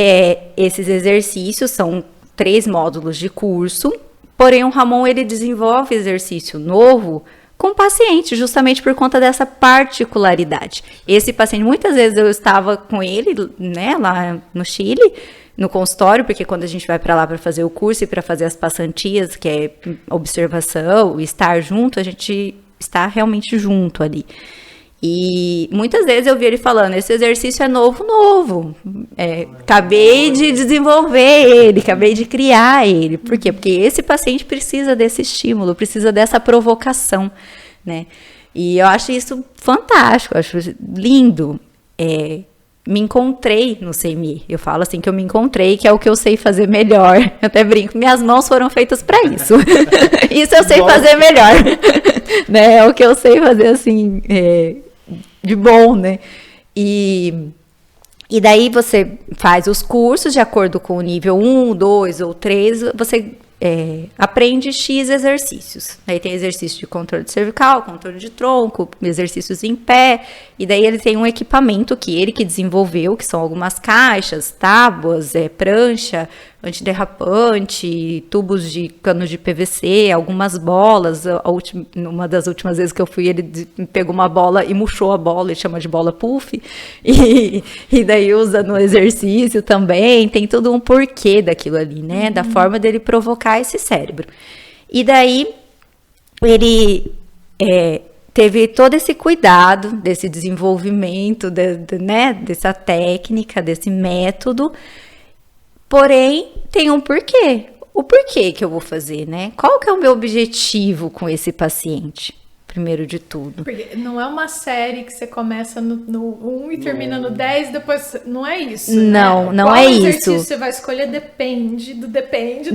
esses exercícios são 3 módulos de curso, porém o Ramon, ele desenvolve exercício novo com o paciente, justamente por conta dessa particularidade. Esse paciente, muitas vezes eu estava com ele, né, lá no Chile, no consultório, porque quando a gente vai para lá para fazer o curso e para fazer as passantias, que é observação, estar junto, a gente está realmente junto ali. E muitas vezes eu vi ele falando, esse exercício é novo. Acabei de desenvolver ele, acabei de criar ele. Por quê? Porque esse paciente precisa desse estímulo, precisa dessa provocação, né? E eu acho isso fantástico, eu acho lindo. me encontrei no CME. Eu falo assim que eu me encontrei, que é o que eu sei fazer melhor. Eu até brinco, minhas mãos foram feitas para isso. Isso eu sei fazer melhor. Né? É o que eu sei fazer assim, de bom, né? E daí você faz os cursos de acordo com o nível 1, 2 ou 3, você aprende X exercícios. Aí tem exercício de controle de cervical, controle de tronco, exercícios em pé, e daí ele tem um equipamento que ele que desenvolveu, que são algumas caixas, tábuas, prancha, antiderrapante, tubos de canos de PVC, algumas bolas. Uma das últimas vezes que eu fui, ele pegou uma bola e murchou a bola, ele chama de bola puff, e daí usa no exercício também. Tem todo um porquê daquilo ali, né? Da forma dele provocar esse cérebro. E daí ele teve todo esse cuidado desse desenvolvimento, né? Dessa técnica, desse método. Porém, tem um porquê. O porquê que eu vou fazer, né? Qual que é o meu objetivo com esse paciente? Primeiro de tudo. Porque não é uma série que você começa no 1 e termina no 10, depois... Não é isso, Não, né? não Qual é exercício isso. você vai escolher depende do depende.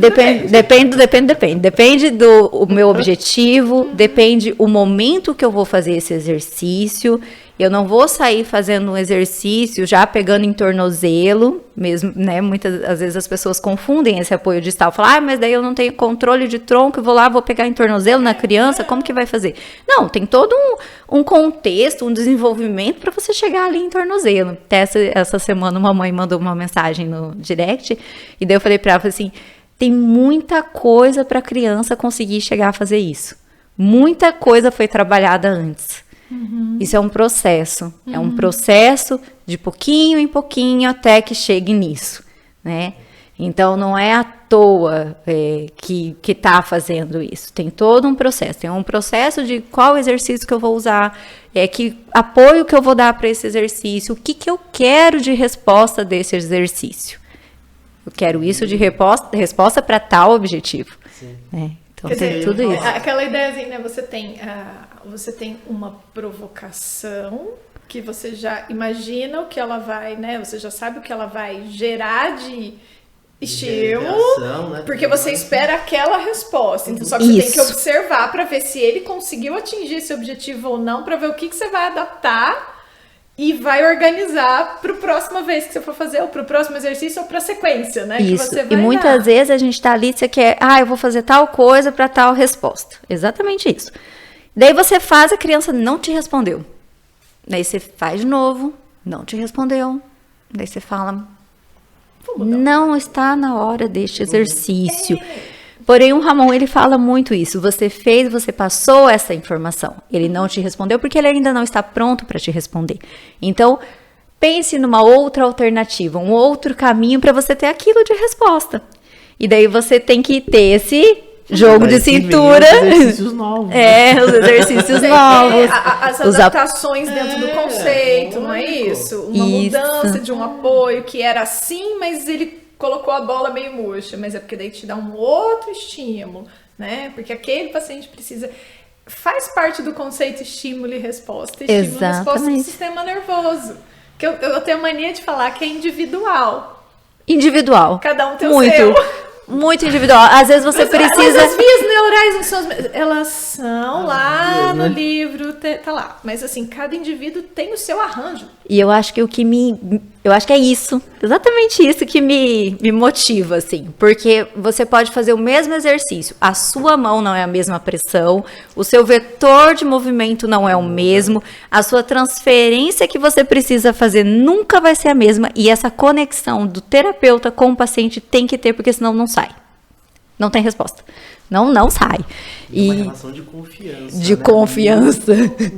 Depende do meu objetivo, depende o momento que eu vou fazer esse exercício. Eu não vou sair fazendo um exercício já pegando em tornozelo, mesmo, né? Muitas às vezes as pessoas confundem esse apoio distal. Falam, mas daí eu não tenho controle de tronco, eu vou lá, vou pegar em tornozelo na criança, como que vai fazer? Não, tem todo um contexto, um desenvolvimento para você chegar ali em tornozelo. Até essa semana uma mãe mandou uma mensagem no direct, e daí eu falei para ela, assim, tem muita coisa para a criança conseguir chegar a fazer isso. Muita coisa foi trabalhada antes. Isso é um processo, é um processo de pouquinho em pouquinho até que chegue nisso, né? Então não é à toa que está fazendo isso, tem todo um processo, tem um processo de qual exercício que eu vou usar, que apoio que eu vou dar para esse exercício, o que eu quero de resposta desse exercício. Eu quero isso de resposta para tal objetivo. Né? Então tem tudo isso. Aquela ideiazinha, né? Você tem uma provocação que você já imagina o que ela vai, né? Você já sabe o que ela vai gerar de estímulo, né? Porque você espera aquela resposta. Então, só que você tem que observar para ver se ele conseguiu atingir esse objetivo ou não, para ver o que você vai adaptar e vai organizar para a próxima vez que você for fazer, ou para o próximo exercício, ou para a sequência, né? Isso. Que você vai e muitas vezes a gente está ali, você quer, eu vou fazer tal coisa para tal resposta. Exatamente isso. Daí você faz, a criança não te respondeu. Daí você faz de novo, não te respondeu. Daí você fala, não está na hora deste exercício. Porém, o Ramon, ele fala muito isso. Você fez, você passou essa informação. Ele não te respondeu porque ele ainda não está pronto para te responder. Então, pense numa outra alternativa, um outro caminho para você ter aquilo de resposta. E daí você tem que ter esse jogo de cintura. Os exercícios novos. Os exercícios novos. As adaptações dentro do conceito, não é isso? Uma mudança de um apoio que era assim, mas ele colocou a bola meio murcha, mas é porque daí te dá um outro estímulo, né? Porque aquele paciente precisa... Faz parte do conceito estímulo e resposta. Estímulo e resposta do sistema nervoso. Que eu tenho a mania de falar que é individual. Individual. Cada um tem o seu. Muito individual. Às vezes você precisa... Mas as vias neurais não são as mesmas. Elas são lá no livro, tá lá. Mas assim, cada indivíduo tem o seu arranjo. E eu acho que eu acho que é isso, exatamente isso que me motiva, assim. Porque você pode fazer o mesmo exercício, a sua mão não é a mesma pressão, o seu vetor de movimento não é o mesmo, a sua transferência que você precisa fazer nunca vai ser a mesma, e essa conexão do terapeuta com o paciente tem que ter, porque senão não sai. Não tem resposta. Não sai. E uma relação de confiança. De confiança.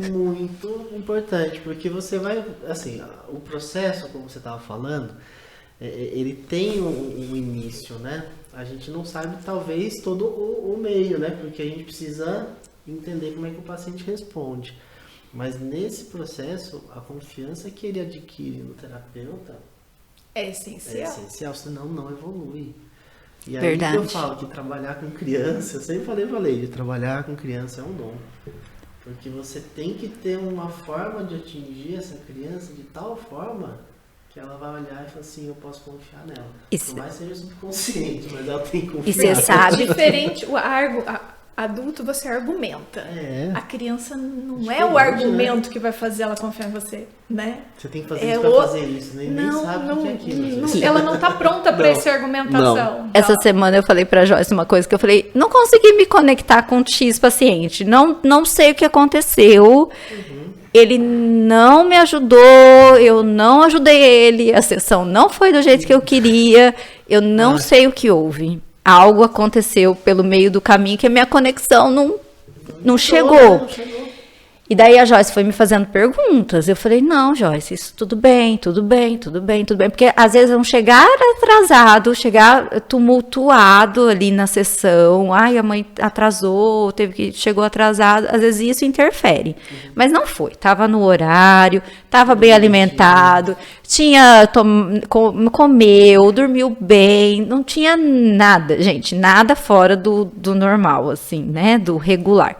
Muito importante, porque você vai, assim, o processo, como você estava falando, ele tem um início, né? A gente não sabe, talvez, todo o meio, né? Porque a gente precisa entender como é que o paciente responde. Mas nesse processo, a confiança que ele adquire no terapeuta é essencial, senão não evolui. E aí Verdade. que eu falo que trabalhar com criança, eu sempre falei, de trabalhar com criança é um dom. Porque você tem que ter uma forma de atingir essa criança de tal forma que ela vai olhar e falar assim, eu posso confiar nela. Isso. Por mais que seja subconsciente, mas ela tem que confiar. E você sabe... Diferente, adulto você argumenta. A criança não é o Diferente, argumento que vai fazer ela confiar em você, né? Você tem que fazer isso pra fazer isso, nem sabe o que é aquilo. Ela não tá pronta pra essa argumentação. Essa semana eu falei pra Joyce uma coisa que eu falei, não consegui me conectar com o X paciente, não sei o que aconteceu, ele não me ajudou, eu não ajudei ele, a sessão não foi do jeito que eu queria, eu não sei o que houve. Algo aconteceu pelo meio do caminho que a minha conexão não chegou. E daí a Joyce foi me fazendo perguntas. Eu falei, não, Joyce, isso tudo bem. Porque às vezes vão chegar atrasado, chegar tumultuado ali na sessão. Ai, a mãe atrasou, chegou atrasado. Às vezes isso interfere. Mas não foi. Tava no horário, tava bem alimentado, comeu, dormiu bem. Não tinha nada, gente, nada fora do normal, assim, né? Do regular.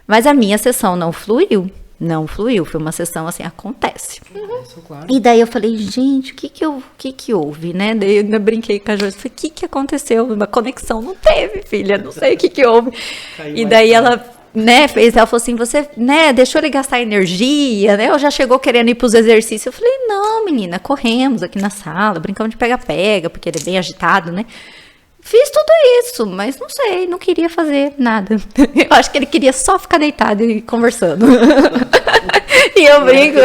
Mas a minha sessão não fluiu, foi uma sessão assim, acontece. Claro. E daí eu falei, gente, o que houve, né? Daí eu brinquei com a Joyce, falei, o que aconteceu? Uma conexão não teve, filha, não sei o que houve. E daí ela, né, ela falou assim, você, né, deixou ele gastar energia, né? Ou já chegou querendo ir pros exercícios? Eu falei, não, menina, corremos aqui na sala, brincamos de pega-pega, porque ele é bem agitado, né? Fiz tudo isso, mas não sei, não queria fazer nada. Eu acho que ele queria só ficar deitado e conversando. E eu brinco,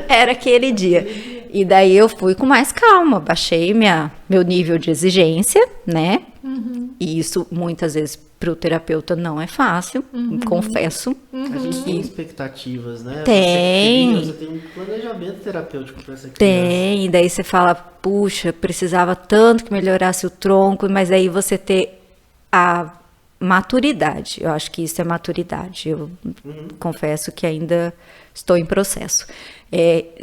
era aquele dia. E daí eu fui com mais calma, baixei meu nível de exigência, né? E isso muitas vezes para o terapeuta não é fácil, confesso. A gente tem expectativas, né? Tem. Você tem um planejamento terapêutico para essa criança. Tem, e daí você fala, puxa, precisava tanto que melhorasse o tronco, mas aí você ter a maturidade. Eu acho que isso é maturidade. Eu confesso que ainda estou em processo.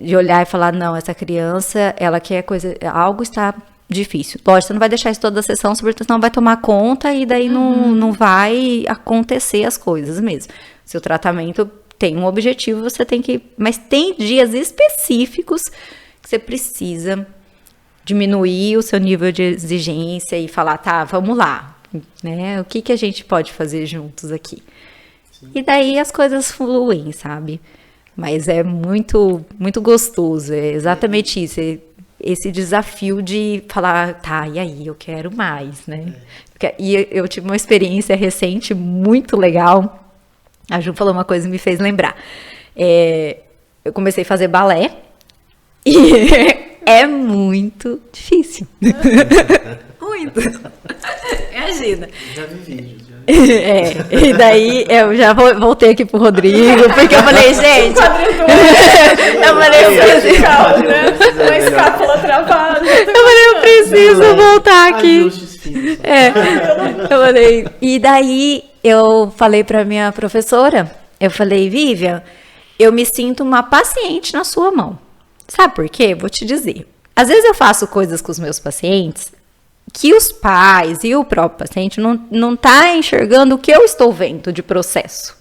De olhar e falar, não, essa criança, ela quer algo está difícil. Lógico, você não vai deixar isso toda a sessão, senão vai tomar conta e daí não vai acontecer as coisas mesmo. Seu tratamento tem um objetivo, você tem que... Mas tem dias específicos que você precisa diminuir o seu nível de exigência e falar, tá, vamos lá, né? O que a gente pode fazer juntos aqui? Sim. E daí as coisas fluem, sabe? Mas é muito, muito gostoso, é exatamente isso. Esse desafio de falar, tá, e aí, eu quero mais, né? E eu tive uma experiência recente muito legal. A Ju falou uma coisa e me fez lembrar. Eu comecei a fazer balé e é muito difícil. Muito. Imagina. Já vi vídeos. E daí eu já voltei aqui pro Rodrigo, porque eu falei, gente. Eu falei, uma escápula travada. Eu falei, eu preciso voltar aqui. Eu falei, e daí eu falei pra minha professora, eu falei, Vivian, eu me sinto uma paciente na sua mão. Sabe por quê? Vou te dizer. Às vezes eu faço coisas com os meus pacientes que os pais e o próprio paciente não tá enxergando o que eu estou vendo de processo.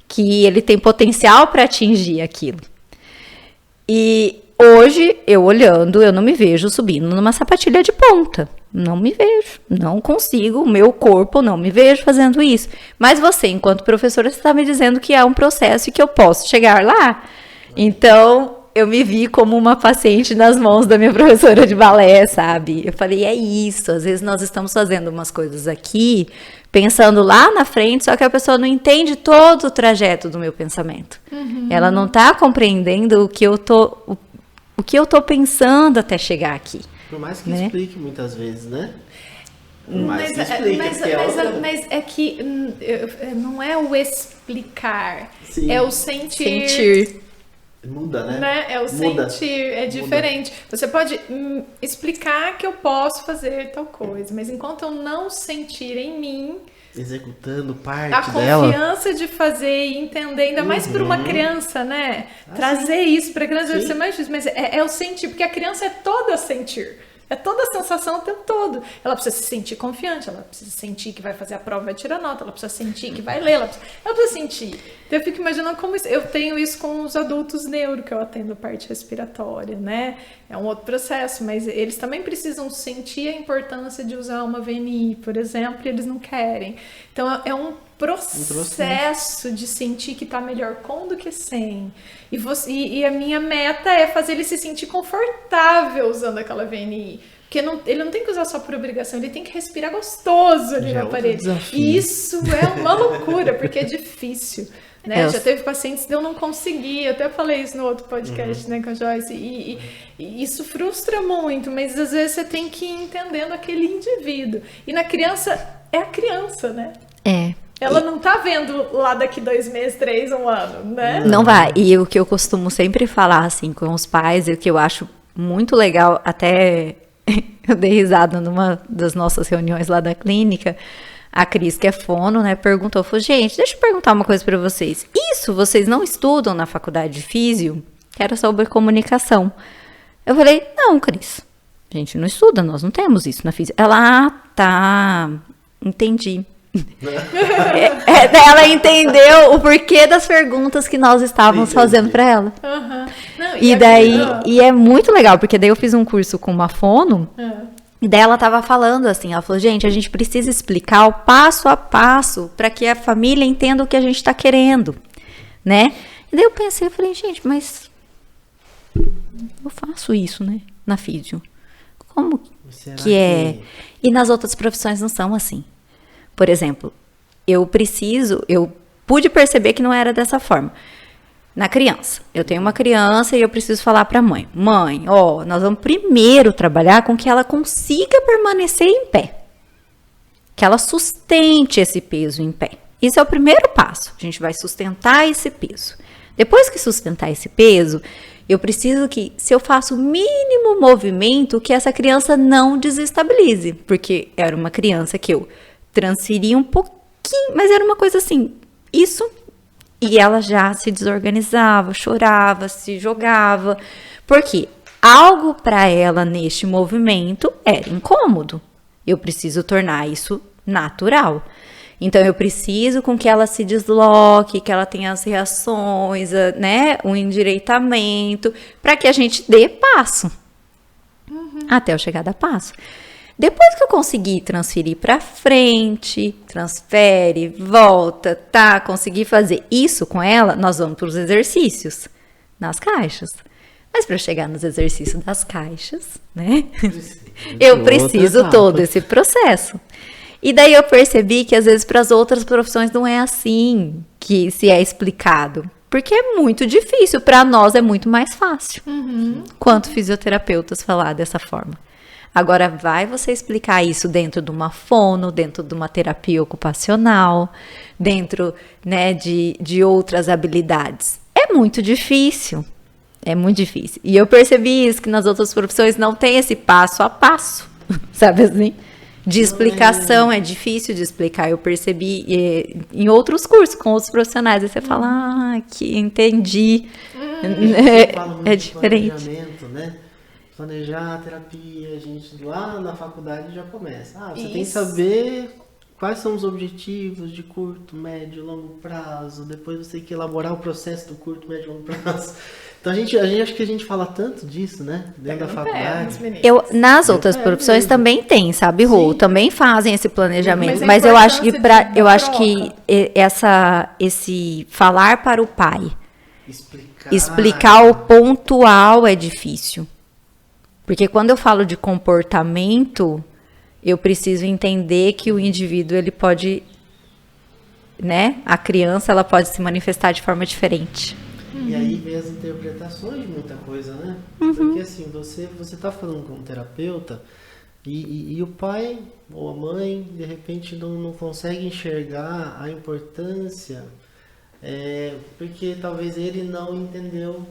Que ele tem potencial para atingir aquilo. E hoje, eu olhando, eu não me vejo subindo numa sapatilha de ponta. Não me vejo. Não consigo, o meu corpo não me vejo fazendo isso. Mas você, enquanto professora, você está me dizendo que é um processo e que eu posso chegar lá. Então, eu me vi como uma paciente nas mãos da minha professora de balé, sabe? Eu falei, é isso. Às vezes nós estamos fazendo umas coisas aqui, pensando lá na frente, só que a pessoa não entende todo o trajeto do meu pensamento. Ela não está compreendendo o que eu tô pensando até chegar aqui. Por mais que explique muitas vezes, né? Mas é que não é o explicar, Sim. é o sentir. Muda, né? É o sentir, é diferente. Você pode explicar que eu posso fazer tal coisa, mas enquanto eu não sentir em mim executando parte a dela, confiança de fazer e entender, ainda mais para uma criança, né? Trazer isso para a criança deve ser mais difícil, mas é o sentir, porque a criança é toda sentir. É toda a sensação o tempo todo. Ela precisa se sentir confiante, ela precisa sentir que vai fazer a prova e vai tirar nota, ela precisa sentir que vai ler, ela precisa sentir. Então eu fico imaginando como isso, eu tenho isso com os adultos neuro, que eu atendo a parte respiratória, né? É um outro processo, mas eles também precisam sentir a importância de usar uma VNI, por exemplo, e eles não querem. Então é um processo de sentir que tá melhor com do que sem. E a minha meta é fazer ele se sentir confortável usando aquela VNI. Porque ele não tem que usar só por obrigação, ele tem que respirar gostoso ali no aparelho. E isso é uma loucura, porque é difícil. Né? Já teve pacientes que eu não consegui, eu até falei isso no outro podcast, né, com a Joyce, e isso frustra muito, mas às vezes você tem que ir entendendo aquele indivíduo. E na criança, é a criança, né? Ela não tá vendo lá daqui 2 meses, 3, 1 ano, né? Não vai. E o que eu costumo sempre falar, assim, com os pais, e o que eu acho muito legal, até eu dei risada numa das nossas reuniões lá da clínica, a Cris, que é fono, né, perguntou, falou, gente, deixa eu perguntar uma coisa pra vocês. Isso vocês não estudam na faculdade de físio? Que era sobre comunicação. Eu falei, não, Cris, a gente não estuda, nós não temos isso na física. Ela, tá, entendi. Ela entendeu o porquê das perguntas que nós estávamos fazendo para ela. Não, e é muito legal, porque daí eu fiz um curso com uma fono, e daí ela tava falando assim, ela falou, gente, a gente precisa explicar o passo a passo para que a família entenda o que a gente tá querendo, né? E daí eu pensei, eu falei, gente, mas eu faço isso, né, na físio. Como que é? E nas outras profissões não são assim. Por exemplo, eu pude perceber que não era dessa forma. Na criança, eu tenho uma criança e eu preciso falar para a mãe, nós vamos primeiro trabalhar com que ela consiga permanecer em pé. Que ela sustente esse peso em pé. Isso é o primeiro passo, a gente vai sustentar esse peso. Depois que sustentar esse peso, eu preciso que, se eu faço o mínimo movimento, que essa criança não desestabilize. Porque era uma criança que eu transferia um pouquinho, mas era uma coisa assim, isso, e ela já se desorganizava, chorava, se jogava, porque algo para ela neste movimento era incômodo. Eu preciso tornar isso natural. Então eu preciso com que ela se desloque, que ela tenha as reações, né, o endireitamento, para que a gente dê passo. Até eu chegar a dar passo. Depois que eu conseguir transferir para frente, transfere, volta, consegui fazer isso com ela, nós vamos para os exercícios nas caixas. Mas para chegar nos exercícios das caixas, né, eu preciso todo esse processo. E daí eu percebi que às vezes para as outras profissões não é assim que se é explicado. Porque é muito difícil, para nós é muito mais fácil. Quanto fisioterapeutas falar dessa forma. Agora, vai você explicar isso dentro de uma fono, dentro de uma terapia ocupacional, dentro, né, de outras habilidades. É muito difícil. É muito difícil. E eu percebi isso, que nas outras profissões não tem esse passo a passo, sabe assim? De explicação, é difícil de explicar. Eu percebi em outros cursos, com outros profissionais. Aí você fala, que entendi. É diferente. Planejamento, né? Planejar a terapia, a gente lá na faculdade já começa. Você tem que saber quais são os objetivos de curto, médio e longo prazo. Depois você tem que elaborar o processo do curto, médio e longo prazo. Então a gente acho que a gente fala tanto disso, né? Dentro da faculdade. Nas outras profissões também tem, sabe, Rô? Também fazem esse planejamento. Mas eu acho que esse falar para o pai, explicar o pontual é difícil. Porque quando eu falo de comportamento, eu preciso entender que o indivíduo, ele pode, né? A criança, ela pode se manifestar de forma diferente. E aí vem as interpretações de muita coisa, né? Porque assim, você tá falando com um terapeuta e o pai ou a mãe, de repente, não consegue enxergar a importância, porque talvez ele não entendeu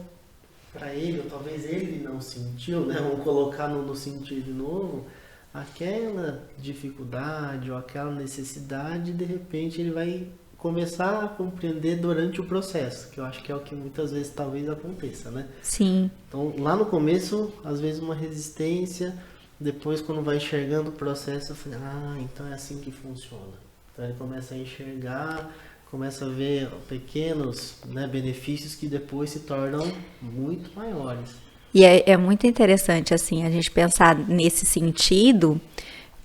para ele, ou talvez ele não sentiu, né? Vamos colocar no sentido de novo, aquela dificuldade ou aquela necessidade, de repente ele vai começar a compreender durante o processo, que eu acho que é o que muitas vezes talvez aconteça, né? Sim. Então, lá no começo, às vezes uma resistência, Depois, quando vai enxergando o processo, eu falei, então é assim que funciona. Então ele começa a enxergar, começa a ver pequenos, né, benefícios que depois se tornam muito maiores. E é muito interessante, assim, a gente pensar nesse sentido,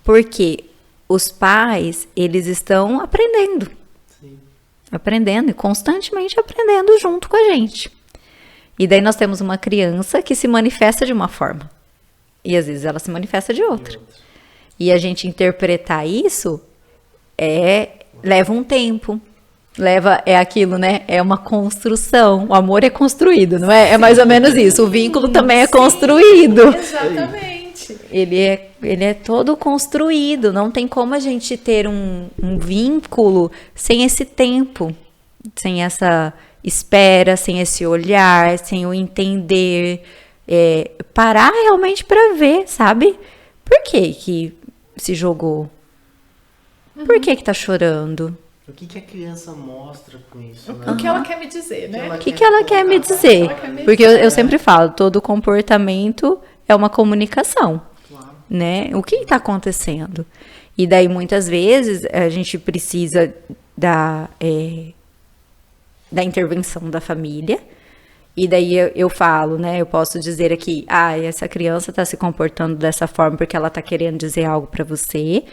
porque os pais, eles estão aprendendo. Sim. Aprendendo e constantemente aprendendo junto com a gente. E daí nós temos uma criança que se manifesta de uma forma. E às vezes ela se manifesta de outra. E a gente interpretar isso leva um tempo. É aquilo, né? É uma construção. O amor é construído, não é? É mais ou menos isso. O vínculo também é construído. Exatamente. Ele é todo construído. Não tem como a gente ter um vínculo sem esse tempo, sem essa espera, sem esse olhar, sem o entender. Parar realmente para ver, sabe? Por que se jogou? Por que tá chorando? O que a criança mostra com isso, né? O que ela quer me dizer, né? O que ela quer me dizer? Porque eu sempre falo, todo comportamento é uma comunicação, Claro. né? O que está acontecendo? E daí, muitas vezes, a gente precisa da intervenção da família. E daí eu falo, né? Eu posso dizer aqui, essa criança está se comportando dessa forma porque ela está querendo dizer algo para você,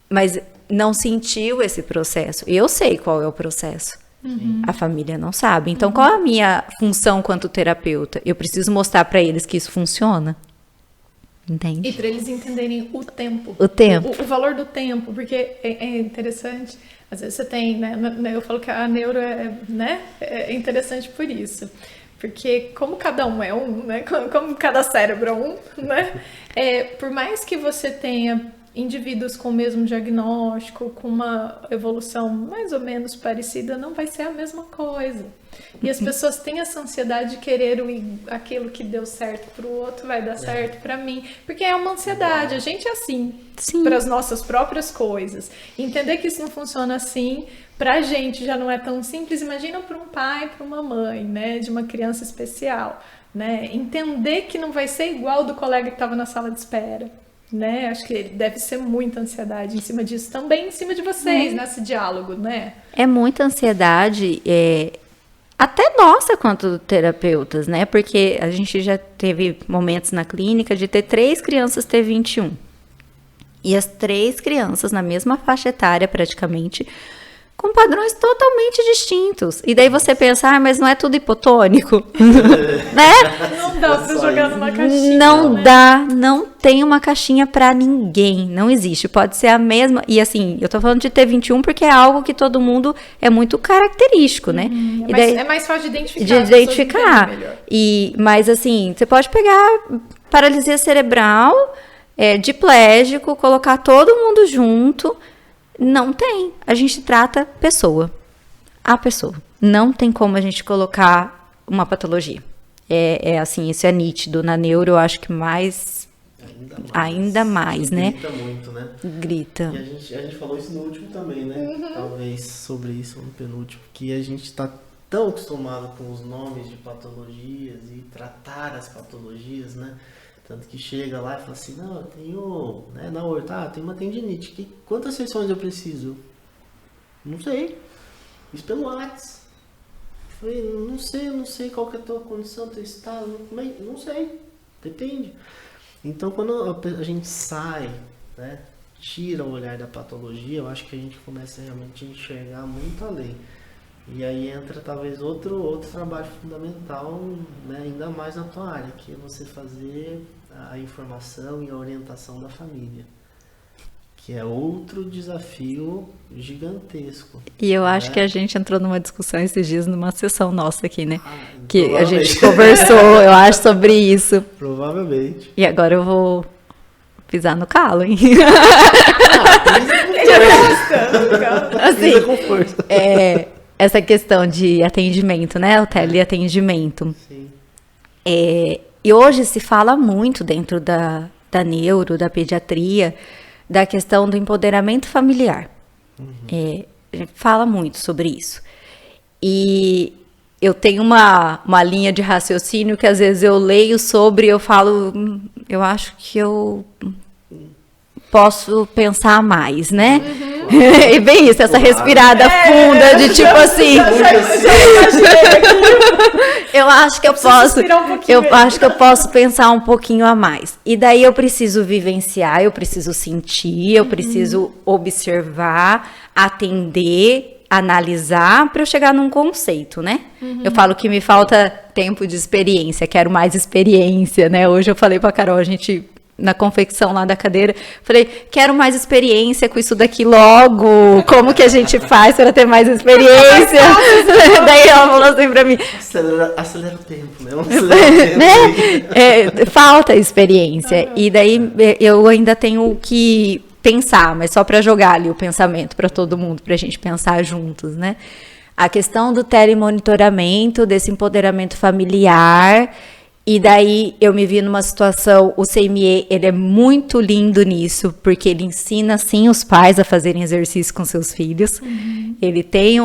mas não sentiu esse processo. Eu sei qual é o processo. A família não sabe. Então, qual é a minha função quanto terapeuta? Eu preciso mostrar para eles que isso funciona. Entende? E para eles entenderem o tempo. O tempo. O valor do tempo, porque é interessante. Às vezes você tem, né? Eu falo que a neuro é interessante por isso. Porque como cada um é um, né? Como cada cérebro é um, né? Por mais que você tenha indivíduos com o mesmo diagnóstico, com uma evolução mais ou menos parecida, não vai ser a mesma coisa. E as pessoas têm essa ansiedade de querer aquilo que deu certo para o outro vai dar certo para mim, porque é uma ansiedade, a gente é assim para as nossas próprias coisas. Entender que isso não funciona assim, pra gente já não é tão simples, imagina para um pai, para uma mãe, né, de uma criança especial, né? Entender que não vai ser igual do colega que estava na sala de espera. Né? Acho que deve ser muita ansiedade em cima disso, também em cima de vocês, nesse diálogo, né? É muita ansiedade, até nossa quanto terapeutas, né? Porque a gente já teve momentos na clínica de ter 3 crianças T21. E as 3 crianças na mesma faixa etária, praticamente, com padrões totalmente distintos. E daí você pensa, mas não é tudo hipotônico? Né? Não dá pra jogar numa caixinha. Não dá, não tem uma caixinha pra ninguém, não existe. Pode ser a mesma, e assim, eu tô falando de T21 porque é algo que todo mundo é muito característico, né? E daí, é mais fácil de identificar. De identificar. Mas assim, você pode pegar paralisia cerebral, diplégico, colocar todo mundo junto. Não tem. A gente trata a pessoa. Não tem como a gente colocar uma patologia. Assim, isso é nítido. Na neuro, eu acho que ainda mais, né? Grita muito, né? Grita. E a gente falou isso no último também, né? Talvez sobre isso no penúltimo. Que a gente está tão acostumado com os nomes de patologias e tratar as patologias, né? Tanto que chega lá e fala assim, não, eu tenho, né, na horta, tem uma tendinite. Quantas sessões eu preciso? Não sei. Fiz pelo WhatsApp. Falei, não sei qual que é a tua condição, teu estado, não sei. Depende. Então, quando a gente sai, né, tira o olhar da patologia, eu acho que a gente começa realmente a enxergar muito além. E aí entra talvez outro trabalho fundamental, né, ainda mais na tua área, que é você fazer a informação e a orientação da família. Que é outro desafio gigantesco. E eu acho que a gente entrou numa discussão esses dias numa sessão nossa aqui, né? Que a Provavelmente. gente conversou, eu acho, sobre isso. Provavelmente. E agora eu vou pisar no calo, hein? Assim, Pisa com força. essa questão de atendimento, né? O teleatendimento. Sim. E hoje se fala muito dentro da neuro, da pediatria, da questão do empoderamento familiar. A gente fala muito sobre isso. E eu tenho uma linha de raciocínio que às vezes eu leio sobre, eu falo, eu acho que eu posso pensar mais, né? E bem isso, essa respirada funda de tipo assim. Eu acho que eu posso pensar um pouquinho a mais. E daí eu preciso vivenciar, eu preciso sentir, eu preciso observar, atender, analisar para eu chegar num conceito, né? Eu falo que me falta tempo de experiência, quero mais experiência, né? Hoje eu falei pra Carol, a gente na confecção lá da cadeira, falei, quero mais experiência com isso daqui logo, como que a gente faz para ter mais experiência? Daí ela falou assim pra mim, acelera o tempo, né? Falta experiência, e daí eu ainda tenho que pensar, mas só para jogar ali o pensamento para todo mundo, pra gente pensar juntos, né? A questão do telemonitoramento, desse empoderamento familiar. E daí eu me vi numa situação, o CME, ele é muito lindo nisso, porque ele ensina, sim, os pais a fazerem exercício com seus filhos. Ele tem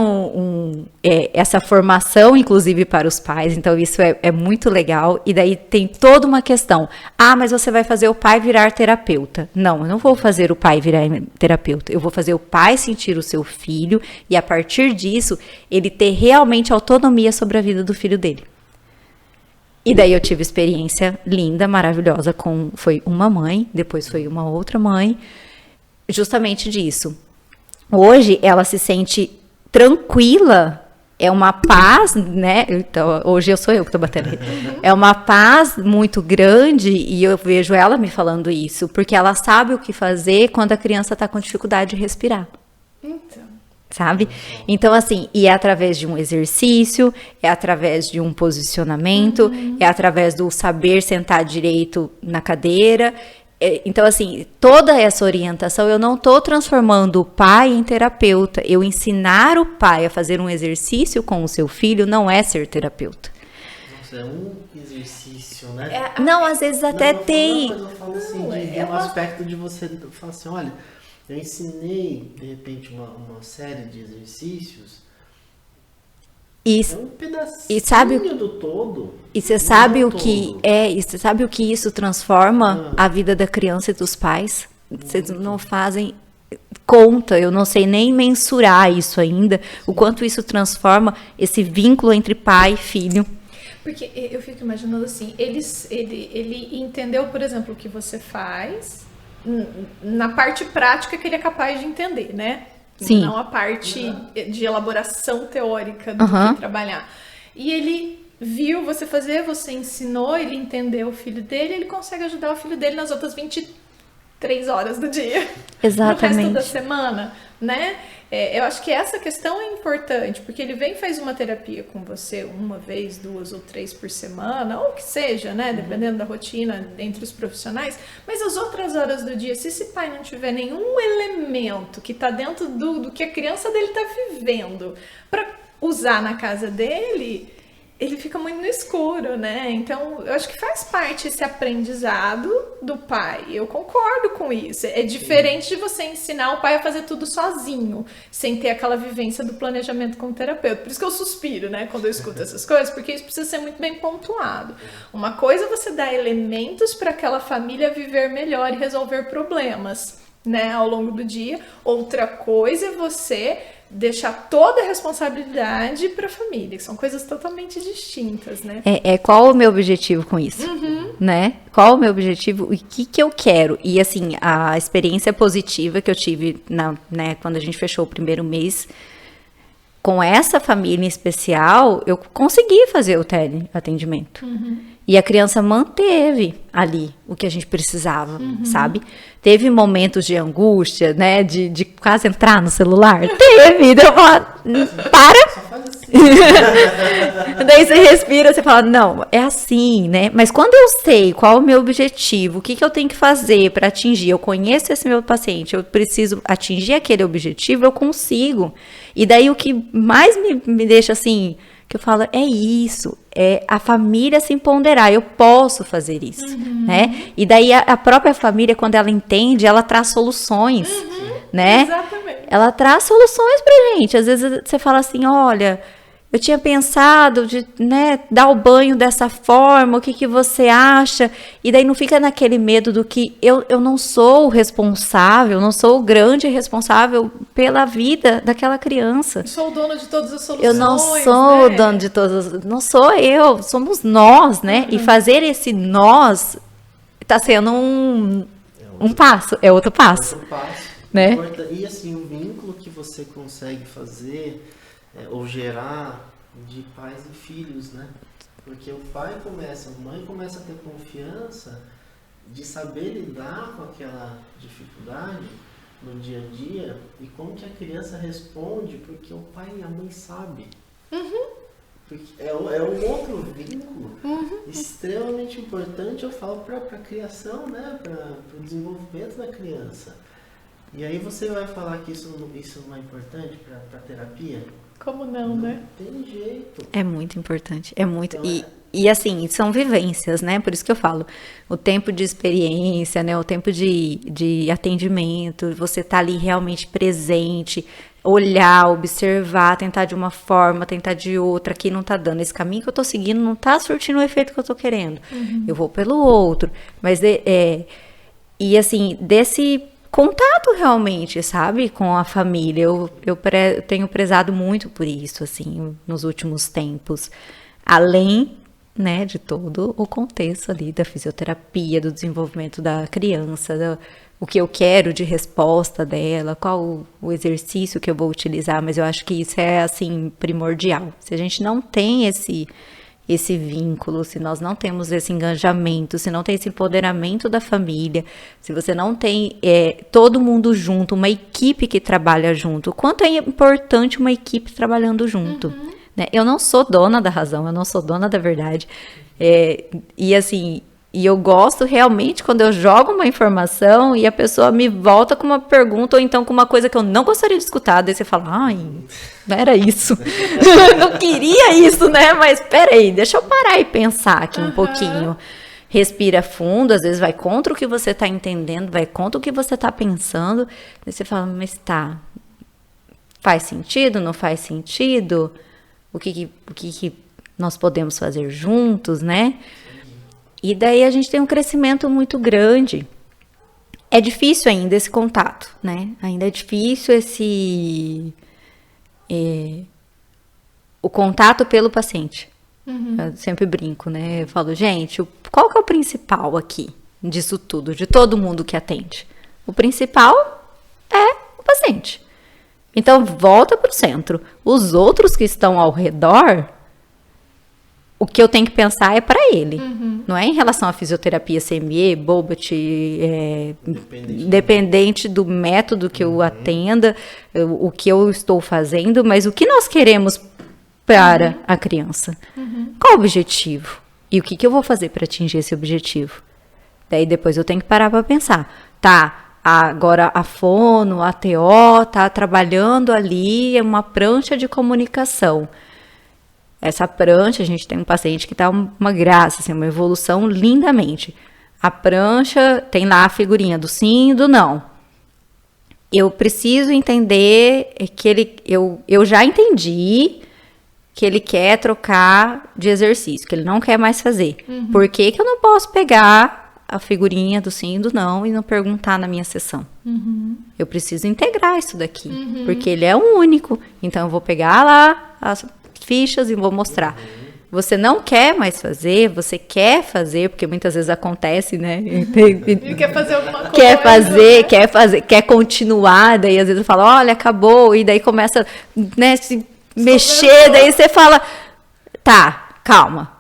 essa formação, inclusive, para os pais, então isso é muito legal. E daí tem toda uma questão. Ah, mas você vai fazer o pai virar terapeuta. Não, eu não vou fazer o pai virar terapeuta. Eu vou fazer o pai sentir o seu filho e, a partir disso, ele ter realmente autonomia sobre a vida do filho dele. E daí eu tive experiência linda, maravilhosa, foi uma mãe, depois foi uma outra mãe, justamente disso. Hoje ela se sente tranquila, é uma paz, né? Então, hoje sou eu que estou batendo. É uma paz muito grande e eu vejo ela me falando isso, porque ela sabe o que fazer quando a criança está com dificuldade de respirar. Então. Sabe? Então, assim, e é através de um exercício, é através de um posicionamento, é através do saber sentar direito na cadeira. Então, assim, toda essa orientação, eu não estou transformando o pai em terapeuta. Eu ensinar o pai a fazer um exercício com o seu filho não é ser terapeuta. Nossa, é um exercício, né? Não, às vezes até não, tem. Mas eu falo assim, de um aspecto de você falar assim, olha, eu ensinei, de repente, uma série de exercícios. É um pedacinho do todo. E você sabe o que e você sabe o que isso transforma a vida da criança e dos pais? Vocês não fazem conta, eu não sei nem mensurar isso ainda, o quanto isso transforma esse vínculo entre pai e filho. Porque eu fico imaginando assim, ele entendeu, por exemplo, o que você faz na parte prática que ele é capaz de entender, né? Sim. Não a parte de elaboração teórica do que trabalhar. E ele viu você fazer, você ensinou, ele entendeu o filho dele, ele consegue ajudar o filho dele nas outras 23 horas do dia. Exatamente. No resto da semana, né? Eu acho que essa questão é importante, porque ele vem e faz uma terapia com você uma vez, 2 ou 3 por semana, ou o que seja, né? Dependendo da rotina entre os profissionais. Mas as outras horas do dia, se esse pai não tiver nenhum elemento que está dentro do que a criança dele está vivendo para usar na casa dele, ele fica muito no escuro, né? Então, eu acho que faz parte esse aprendizado do pai. Eu concordo com isso. É diferente de você ensinar o pai a fazer tudo sozinho, sem ter aquela vivência do planejamento com o terapeuta. Por isso que eu suspiro, né, quando eu escuto essas coisas, porque isso precisa ser muito bem pontuado. Uma coisa é você dar elementos para aquela família viver melhor e resolver problemas, né, ao longo do dia. Outra coisa é você deixar toda a responsabilidade para a família, que são coisas totalmente distintas, né? Qual o meu objetivo com isso, né? Qual o meu objetivo, o que eu quero? E assim, a experiência positiva que eu tive quando a gente fechou o primeiro mês com essa família em especial, eu consegui fazer o teleatendimento. E a criança manteve ali o que a gente precisava, sabe? Teve momentos de angústia, né? De quase entrar no celular. Teve! Então eu falo, para! Daí você respira, você fala, não, é assim, né? Mas quando eu sei qual é o meu objetivo, o que eu tenho que fazer para atingir, eu conheço esse meu paciente, eu preciso atingir aquele objetivo, eu consigo. E daí o que mais me deixa assim, que eu falo, é isso, é a família se empoderar, eu posso fazer isso, né? E daí a própria família, quando ela entende, ela traz soluções, né? Exatamente. Ela traz soluções pra gente. Às vezes você fala assim, olha, eu tinha pensado de, né, dar o banho dessa forma, o que você acha? E daí não fica naquele medo do que eu não sou o responsável, não sou o grande responsável pela vida daquela criança. Sou o dono de todas as soluções. Eu não sou o dono de todas, não sou eu, somos nós, né? E fazer esse nós está sendo um passo, é outro passo. Outro passo. Né? E assim, o vínculo que você consegue fazer ou gerar de pais e filhos, né? Porque a mãe começa a ter confiança de saber lidar com aquela dificuldade no dia a dia e como que a criança responde, porque o pai e a mãe sabem. Porque é um outro vínculo extremamente importante, eu falo, para a criação, né? Para o desenvolvimento da criança. E aí você vai falar que isso não é importante para a terapia? Como não, né? Tem jeito. É muito importante, é muito. Então, E assim, são vivências, né? Por isso que eu falo, o tempo de experiência, né? O tempo de atendimento, você tá ali realmente presente, olhar, observar, tentar de uma forma, tentar de outra, aqui não tá dando. Esse caminho que eu tô seguindo não tá surtindo o efeito que eu tô querendo. Eu vou pelo outro. Mas, e assim, desse contato realmente, sabe, com a família. Eu tenho prezado muito por isso, assim, nos últimos tempos. Além, né, de todo o contexto ali da fisioterapia, do desenvolvimento da criança, o que eu quero de resposta dela, qual o exercício que eu vou utilizar, mas eu acho que isso é, assim, primordial. Se a gente não tem esse vínculo, se nós não temos esse engajamento, se não tem esse empoderamento da família, se você não tem todo mundo junto, uma equipe que trabalha junto, o quanto é importante uma equipe trabalhando junto. Né? Eu não sou dona da razão, eu não sou dona da verdade. E assim, e eu gosto realmente quando eu jogo uma informação e a pessoa me volta com uma pergunta ou então com uma coisa que eu não gostaria de escutar. Daí você fala, ai, não era isso. Não queria isso, né? Mas peraí, deixa eu parar e pensar aqui um pouquinho. Respira fundo, às vezes vai contra o que você está entendendo, vai contra o que você está pensando. Daí você fala, mas tá, faz sentido, não faz sentido? O que nós podemos fazer juntos, né? E daí a gente tem um crescimento muito grande. É difícil ainda esse contato, né? Ainda é difícil o contato pelo paciente. Eu sempre brinco, né? Eu falo, gente, qual que é o principal aqui disso tudo, de todo mundo que atende? O principal é o paciente. Então, volta para o centro. Os outros que estão ao redor, o que eu tenho que pensar é para ele. Não é em relação à fisioterapia CME, Bobat, dependente do método que eu atenda, o que eu estou fazendo, mas o que nós queremos para a criança. Qual o objetivo? E o que eu vou fazer para atingir esse objetivo? Daí depois eu tenho que parar para pensar. Tá, agora a fono, a TO tá trabalhando ali uma prancha de comunicação. Essa prancha, a gente tem um paciente que tá uma graça, assim, uma evolução lindamente. A prancha tem lá a figurinha do sim e do não. Eu preciso entender que eu já entendi que ele quer trocar de exercício, que ele não quer mais fazer. Por que eu não posso pegar a figurinha do sim e do não e não perguntar na minha sessão? Eu preciso integrar isso daqui, porque ele é o único. Então eu vou pegar lá as fichas e vou mostrar. Você não quer mais fazer, você quer fazer, porque muitas vezes acontece, né? Ele quer fazer alguma coisa. Quer fazer, quer continuar, daí às vezes eu falo, olha, acabou, e daí começa, né, se mexer, daí você fala, tá, calma,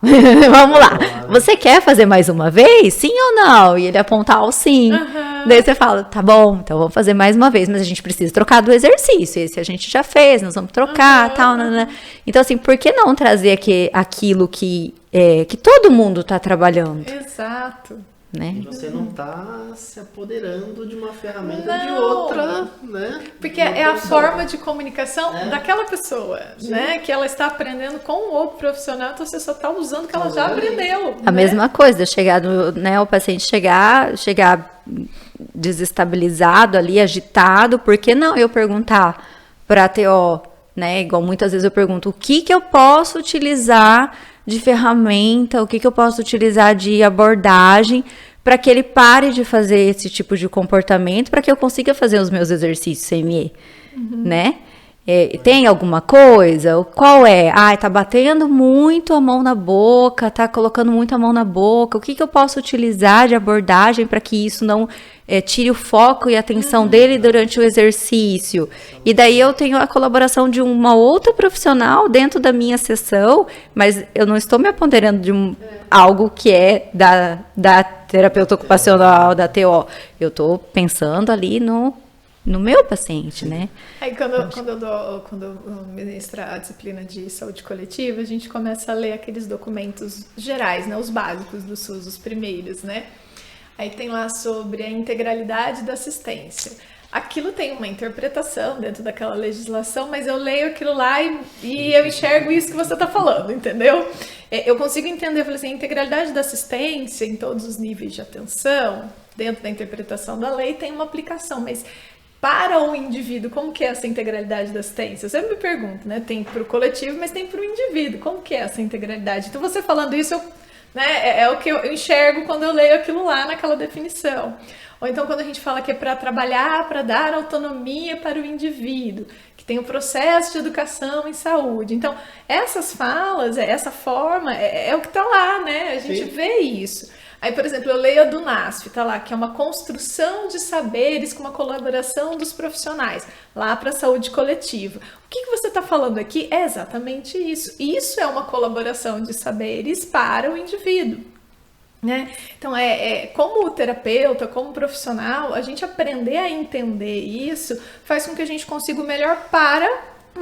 vamos lá. Você quer fazer mais uma vez? Sim ou não? E ele apontar o sim. Daí você fala, tá bom, então vamos fazer mais uma vez, mas a gente precisa trocar do exercício. Esse a gente já fez, nós vamos trocar, tal, né? Então, assim, por que não trazer aquilo que todo mundo tá trabalhando? Exato. Né? E você não tá se apoderando de uma ferramenta de outra, né? Porque é a forma de comunicação daquela pessoa, né? Que ela está aprendendo com o profissional, então você só está usando o que ela já aprendeu. A mesma coisa, o paciente chegar desestabilizado ali, agitado, por que não eu perguntar para a TO, né? Igual muitas vezes eu pergunto, o que eu posso utilizar de ferramenta, o que eu posso utilizar de abordagem para que ele pare de fazer esse tipo de comportamento, para que eu consiga fazer os meus exercícios CME, né? Tem alguma coisa? Qual é? Tá batendo muito a mão na boca, tá colocando muito a mão na boca. O que eu posso utilizar de abordagem para que isso não tire o foco e a atenção dele durante o exercício? E daí eu tenho a colaboração de uma outra profissional dentro da minha sessão, mas eu não estou me apoderando de algo que é da terapeuta ocupacional, da TO. Eu estou pensando ali no meu paciente, né? Aí quando eu ministro a disciplina de saúde coletiva, a gente começa a ler aqueles documentos gerais, né? Os básicos do SUS, os primeiros, né? Aí tem lá sobre a integralidade da assistência. Aquilo tem uma interpretação dentro daquela legislação, mas eu leio aquilo lá e eu enxergo isso que você está falando, entendeu? Eu consigo entender, eu falei assim, a integralidade da assistência em todos os níveis de atenção, dentro da interpretação da lei, tem uma aplicação, mas para o indivíduo, como que é essa integralidade da assistência? Eu sempre me pergunto, né? Tem para o coletivo, mas tem para o indivíduo. Como que é essa integralidade? Então, você falando isso, né, é o que eu enxergo quando eu leio aquilo lá naquela definição. Ou então, quando a gente fala que é para trabalhar, para dar autonomia para o indivíduo, que tem o processo de educação em saúde. Então, essas falas, essa forma, é o que está lá, né? A gente vê isso. Aí, por exemplo, eu leio a do NASF, tá lá, que é uma construção de saberes com uma colaboração dos profissionais, lá para a saúde coletiva. O que você está falando aqui é exatamente isso. Isso é uma colaboração de saberes para o indivíduo, né? Então, como terapeuta, como profissional, a gente aprender a entender isso faz com que a gente consiga o melhor para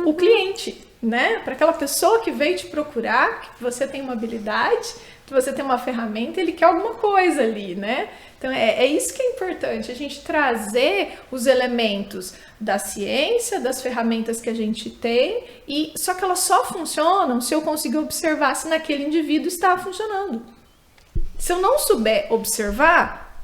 o cliente, né? Para aquela pessoa que veio te procurar, que você tem uma habilidade, que você tem uma ferramenta, ele quer alguma coisa ali, né? Então, é isso que é importante, a gente trazer os elementos da ciência, das ferramentas que a gente tem, só que elas só funcionam se eu conseguir observar se naquele indivíduo está funcionando. Se eu não souber observar,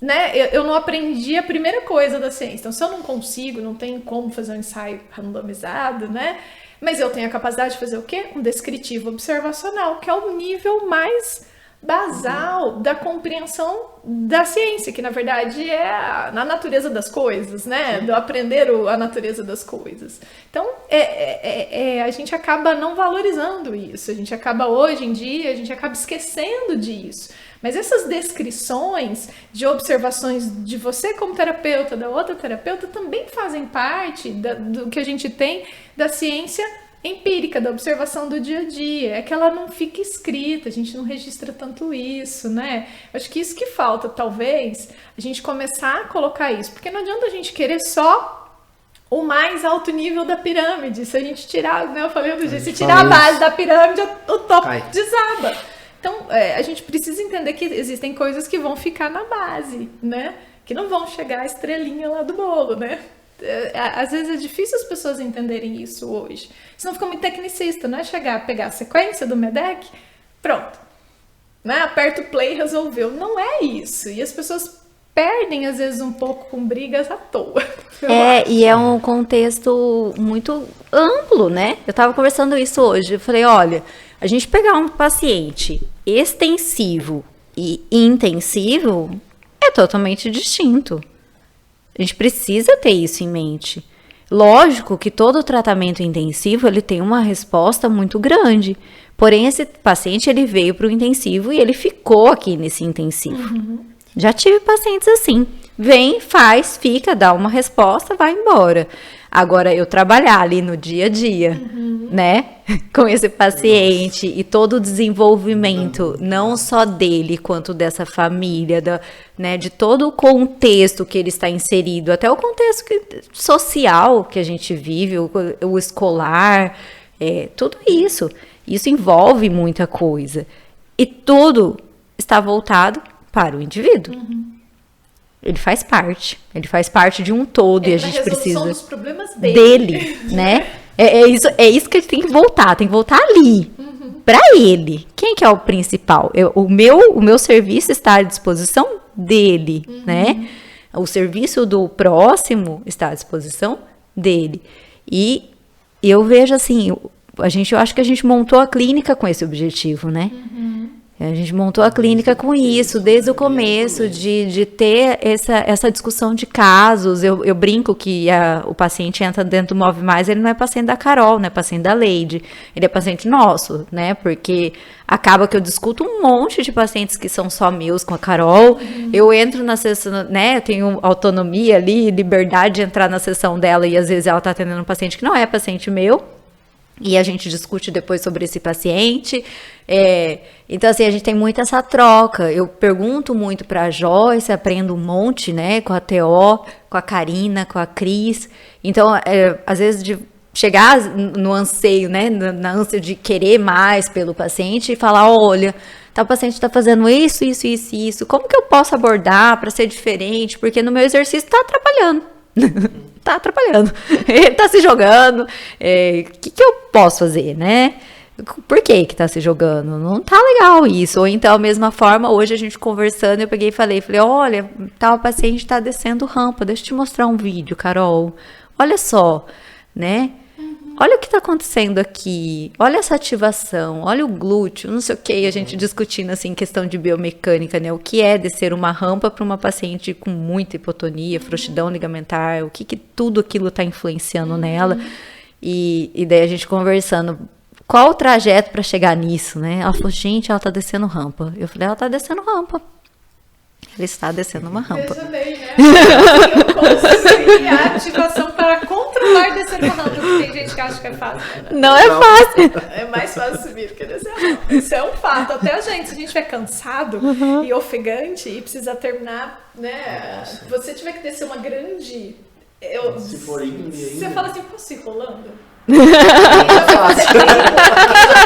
né, eu não aprendi a primeira coisa da ciência. Então, se eu não consigo, não tenho como fazer um ensaio randomizado, né? Mas eu tenho a capacidade de fazer o quê? Um descritivo observacional, que é o nível mais basal da compreensão da ciência, que na verdade é na natureza das coisas, né? Do aprender a natureza das coisas. Então, a gente acaba não valorizando isso, a gente acaba hoje em dia, a gente acaba esquecendo disso. Mas essas descrições de observações de você como terapeuta, da outra terapeuta, também fazem parte do que a gente tem da ciência empírica, da observação do dia a dia. É que ela não fica escrita, a gente não registra tanto isso, né? Acho que isso que falta, talvez, a gente começar a colocar isso. Porque não adianta a gente querer só o mais alto nível da pirâmide. Se a gente tirar, né, eu falei outro dia, se tirar a base da pirâmide, o topo desaba. Então, a gente precisa entender que existem coisas que vão ficar na base, né? Que não vão chegar à estrelinha lá do bolo, né? Às vezes é difícil as pessoas entenderem isso hoje. Senão fica muito tecnicista, não é chegar, pegar a sequência do MEDEC, pronto. Né? Aperta o play e resolveu. Não é isso. E as pessoas perdem, às vezes, um pouco com brigas à toa. E é um contexto muito amplo, né? Eu tava conversando isso hoje. Eu falei, olha, a gente pegar um paciente extensivo e intensivo é totalmente distinto. A gente precisa ter isso em mente. Lógico que todo tratamento intensivo, ele tem uma resposta muito grande. Porém, esse paciente, ele veio para o intensivo e ele ficou aqui nesse intensivo. Já tive pacientes assim. Vem, faz, fica, dá uma resposta, vai embora. Agora, eu trabalhar ali no dia a dia, né, com esse paciente e todo o desenvolvimento, não só dele, quanto dessa família, né, de todo o contexto que ele está inserido, até o contexto social que a gente vive, o escolar, tudo isso. Isso envolve muita coisa. E tudo está voltado para o indivíduo. Ele faz parte de um todo e a gente precisa dos problemas dele, né? É isso que ele tem que voltar ali, para ele. Quem que é o principal? O meu serviço está à disposição dele, né? O serviço do próximo está à disposição dele. E eu vejo assim, eu acho que a gente montou a clínica com esse objetivo, né? A gente montou a clínica com isso, desde o começo, de ter essa discussão de casos. Eu brinco que o paciente entra dentro do Move Mais, ele não é paciente da Carol, não é paciente da Leide, ele é paciente nosso, né? Porque acaba que eu discuto um monte de pacientes que são só meus com a Carol. Eu entro na sessão, né? Eu tenho autonomia ali, liberdade de entrar na sessão dela, e às vezes ela tá atendendo um paciente que não é paciente meu. E a gente discute depois sobre esse paciente. Então, assim, a gente tem muito essa troca. Eu pergunto muito para a Joyce, aprendo um monte, né? Com a TO, com a Karina, com a Cris. Então, às vezes, de chegar no anseio, né? Na ânsia de querer mais pelo paciente e falar, olha, o paciente está fazendo isso, isso, isso, isso. Como que eu posso abordar para ser diferente? Porque no meu exercício está atrapalhando. Tá atrapalhando, ele tá se jogando, que eu posso fazer, né? Por que tá se jogando? Não tá legal isso. Ou então, da mesma forma, hoje a gente conversando, eu peguei e falei, olha, tal paciente tá descendo rampa, deixa eu te mostrar um vídeo, Carol, olha só, né? Olha o que tá acontecendo aqui, olha essa ativação, olha o glúteo, não sei o que, a gente discutindo assim, questão de biomecânica, né, o que é descer uma rampa para uma paciente com muita hipotonia, frouxidão ligamentar, o que tudo aquilo tá influenciando nela, e daí a gente conversando, qual o trajeto para chegar nisso, né, ela falou, gente, ela tá descendo rampa, eu falei, ela tá descendo rampa. Ele está descendo uma rampa. Veja bem, né? Eu consegui a ativação para controlar descer uma rampa, porque tem gente que acha que é fácil. Né? Não é fácil. É mais fácil subir do que descer a rampa. Isso é um fato. Até a gente, se a gente estiver cansado e ofegante e precisa terminar, né? Se você tiver que descer uma grande... Se for íngreme você ainda. fala assim, posso ir rolando? Quem já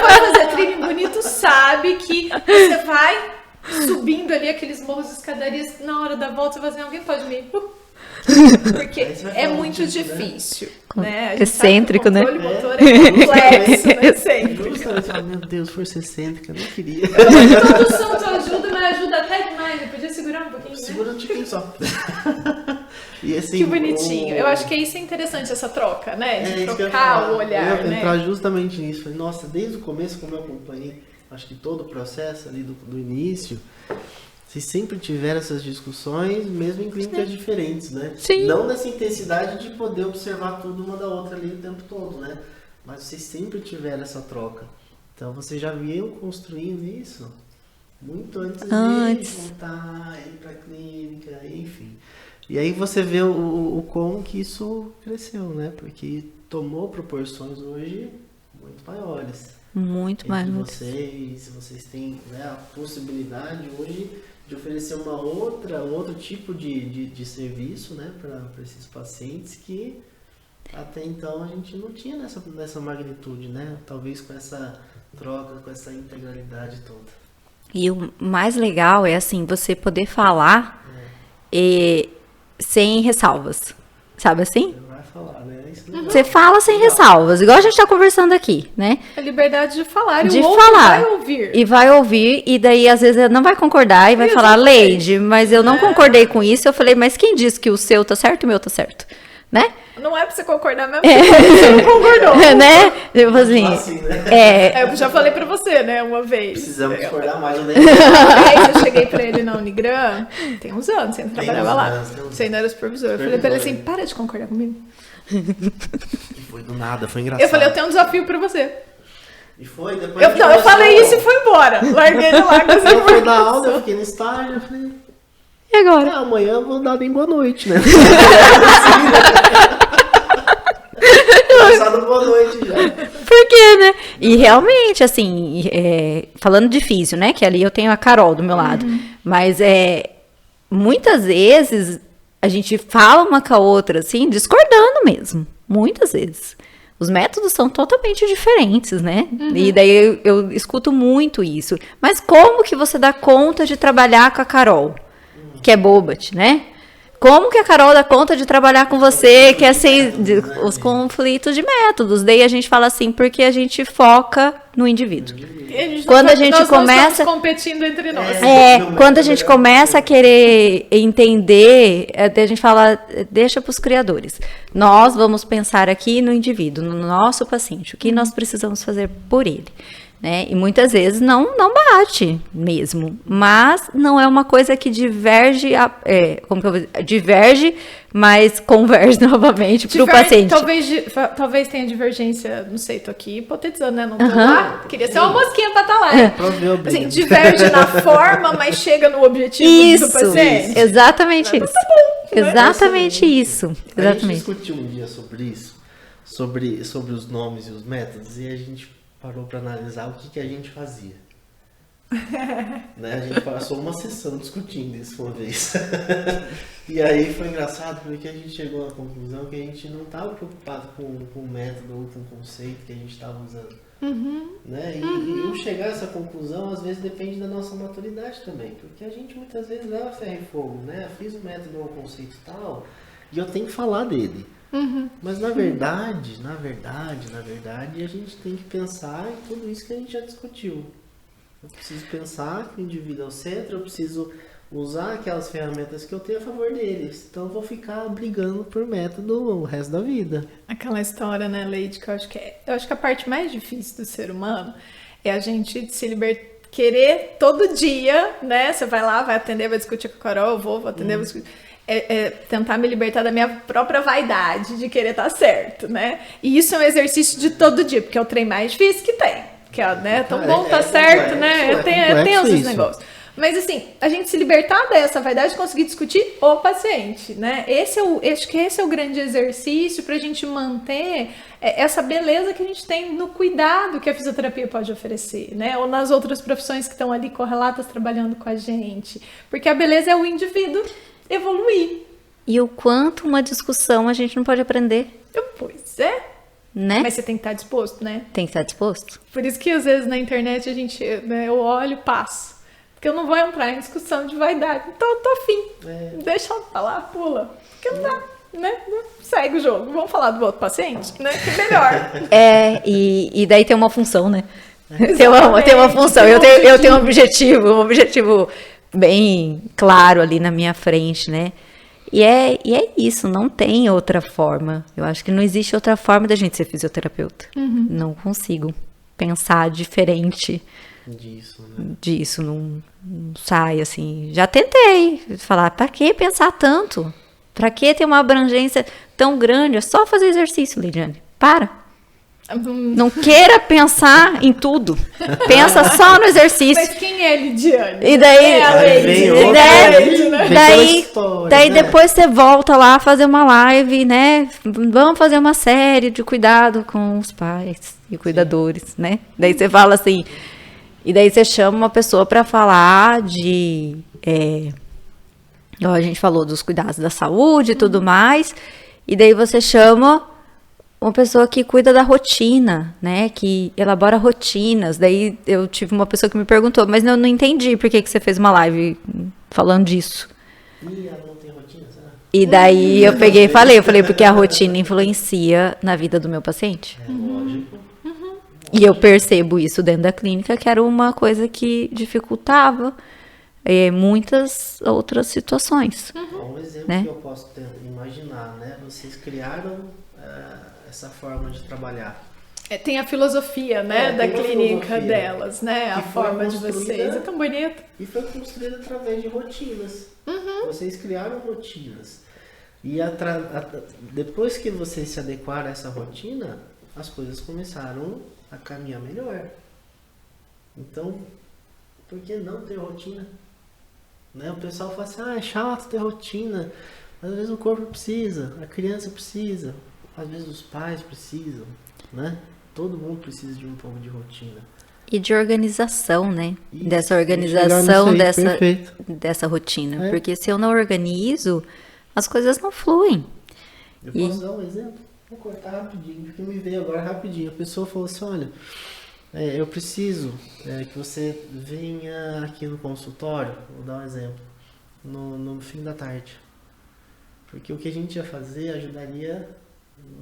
foi fazer trilho bonito sabe que você vai subindo ali aqueles morros e escadarias, na hora da volta você vai assim, alguém pode me... Porque é muito difícil, né? A gente excêntrico, sabe que o né? controle motor é complexo, né? Excêntrico. Justamente, meu Deus, força excêntrica, não queria. Todo santo ajuda, mas ajuda até demais. Eu podia segurar um pouquinho, né? Segura um tiquinho só. E assim, Que bonitinho. Eu acho que isso é interessante, essa troca, né? De isso que eu ia trocar falar. o olhar, Eu ia né? entrar justamente nisso. Falei, nossa, desde o começo, como eu acompanhei, acho que todo o processo ali do início, vocês sempre tiveram essas discussões, mesmo em clínicas diferentes, né? Sim. Não nessa intensidade de poder observar tudo uma da outra ali o tempo todo, né? Mas vocês sempre tiveram essa troca. Então vocês já vinham construindo isso muito antes de voltar, ir pra clínica, enfim. E aí você vê o como que isso cresceu, né? Porque tomou proporções hoje muito maiores. Muito mais. Vocês têm, né, a possibilidade hoje de oferecer outro tipo de serviço, né, para esses pacientes que até então a gente não tinha nessa magnitude, né? Talvez com essa troca, com essa integralidade toda. E o mais legal é assim, você poder falar sem ressalvas. Sabe assim? Você vai falar, né? Isso não Você fala sem ressalvas, igual a gente tá conversando aqui, né? A liberdade de falar, e De o outro falar. vai ouvir. E vai ouvir, e daí às vezes não vai concordar e vai falar, Leide, mas eu não concordei com isso. Eu falei, mas quem disse que o seu tá certo e o meu tá certo? Né? Não é pra você concordar mesmo, porque você não concordou. Né? Tipo assim, assim, né? Eu já falei pra você, né, uma vez. Precisamos discordar mais, né? Uma vez eu cheguei pra ele na Unigran, tem uns anos, você ainda Tem trabalhava uns lá. anos, tem uns Você ainda era supervisor. Eu falei pra ele assim, para de concordar comigo. E foi do nada, foi engraçado. Eu falei, eu tenho um desafio pra você. E foi, depois Eu falei isso e fui embora. Larguei ele lá com essa Eu fui na aula, eu fiquei no estágio, eu falei, e agora? amanhã eu vou dar nem boa noite, né? Passado boa noite já. Por quê, né? E realmente, assim, falando de físio, né? Que ali eu tenho a Carol do meu lado. Mas muitas vezes a gente fala uma com a outra, assim, discordando mesmo. Muitas vezes. Os métodos são totalmente diferentes, né? E daí eu escuto muito isso. Mas como que você dá conta de trabalhar com a Carol? Que é Bobat, né? como que a Carol dá conta de trabalhar com você, que é assim, os conflitos de métodos. Daí a gente fala assim, porque a gente foca no indivíduo. Quando a gente nós começa... não estamos competindo entre nós. Quando a gente começa a querer entender, a gente fala, deixa para os criadores. Nós vamos pensar aqui no indivíduo, no nosso paciente, o que nós precisamos fazer por ele. Né? E muitas vezes não bate mesmo, mas não é uma coisa que diverge, diverge, mas converge novamente para o paciente. Talvez tenha divergência, não sei, tô aqui hipotetizando, né? Não tô lá, queria ser uma mosquinha para estar lá. Assim, diverge na forma, mas chega no objetivo do paciente. Exatamente isso. Tá bom, né? Exatamente isso. A gente Exatamente. discutiu um dia sobre isso, sobre os nomes e os métodos, e a gente parou para analisar o que a gente fazia. Né? A gente passou uma sessão discutindo isso uma vez. E aí foi engraçado porque a gente chegou à conclusão que a gente não estava preocupado com o método ou com o conceito que a gente estava usando. Né? E o chegar a essa conclusão às vezes depende da nossa maturidade também, porque a gente muitas vezes leva ferro e fogo, né? Eu fiz o método ou o conceito tal e eu tenho que falar dele. Mas na verdade, a gente tem que pensar em tudo isso que a gente já discutiu. Eu preciso pensar que o indivíduo é o centro, eu preciso usar aquelas ferramentas que eu tenho a favor deles. Então eu vou ficar brigando por método o resto da vida. Aquela história, né, Leide, que eu acho que a parte mais difícil do ser humano é a gente se libertar. Querer todo dia, né? Você vai lá, vai atender, vai discutir com a Carol, eu vou atender, vou discutir. Tentar me libertar da minha própria vaidade de querer estar certo, né? E isso é um exercício de todo dia, porque é o trem mais difícil que tem. Que é, né? Tão bom tá certo, né? Tem esses negócios. Mas assim, a gente se libertar dessa vaidade e conseguir discutir o paciente, né? Acho que esse é o grande exercício pra gente manter essa beleza que a gente tem no cuidado que a fisioterapia pode oferecer, né? Ou nas outras profissões que estão ali correlatas trabalhando com a gente. Porque a beleza é o indivíduo evoluir. E o quanto uma discussão a gente não pode aprender. Pois é. Né? Mas você tem que estar disposto, né? Tem que estar disposto. Por isso que às vezes na internet a gente, né, eu olho e passo. Porque eu não vou entrar em discussão de vaidade. Então eu tô afim. Deixa eu falar, pula. Porque não dá, né? Segue o jogo. Vamos falar do outro paciente, né? Que melhor. E daí tem uma função, né? Tem uma função. Eu tenho um objetivo bem claro ali na minha frente, né? E é isso, não tem outra forma. Eu acho que não existe outra forma da gente ser fisioterapeuta. Não consigo pensar diferente disso, não sai assim. Já tentei falar, pra que pensar tanto? Pra que ter uma abrangência tão grande? É só fazer exercício, Leidiane. Para. Não queira pensar em tudo. Pensa só no exercício. Mas quem é Lidiane? E daí, daí né? depois você volta lá a fazer uma live, né? Vamos fazer uma série de cuidado com os pais e cuidadores, né? Daí você fala assim, e daí você chama uma pessoa para falar de, a gente falou dos cuidados da saúde e tudo mais, e daí você chama uma pessoa que cuida da rotina, né? Que elabora rotinas. Daí eu tive uma pessoa que me perguntou, mas eu não entendi por que você fez uma live falando disso. E ela não tem rotina, será? E daí eu peguei e falei, porque a rotina influencia na vida do meu paciente. Lógico. E eu percebo isso dentro da clínica, que era uma coisa que dificultava muitas outras situações. Um exemplo, né? que eu posso imaginar, né? Vocês criaram essa forma de trabalhar. Tem a filosofia, né, da clínica filosofia delas, né? A forma de vocês. É tão bonito. E foi construída através de rotinas. Vocês criaram rotinas. E depois que vocês se adequaram a essa rotina, as coisas começaram a caminhar melhor. Então, por que não ter rotina? Né? O pessoal fala assim, é chato ter rotina. Às vezes o corpo precisa, a criança precisa, às vezes os pais precisam, né? Todo mundo precisa de um pouco de rotina. E de organização, né? Isso, dessa organização, aí, dessa rotina. Porque se eu não organizo, as coisas não fluem. Eu posso dar um exemplo? Vou cortar rapidinho, porque me veio agora rapidinho. A pessoa falou assim, olha, eu preciso que você venha aqui no consultório, vou dar um exemplo, no fim da tarde. Porque o que a gente ia fazer ajudaria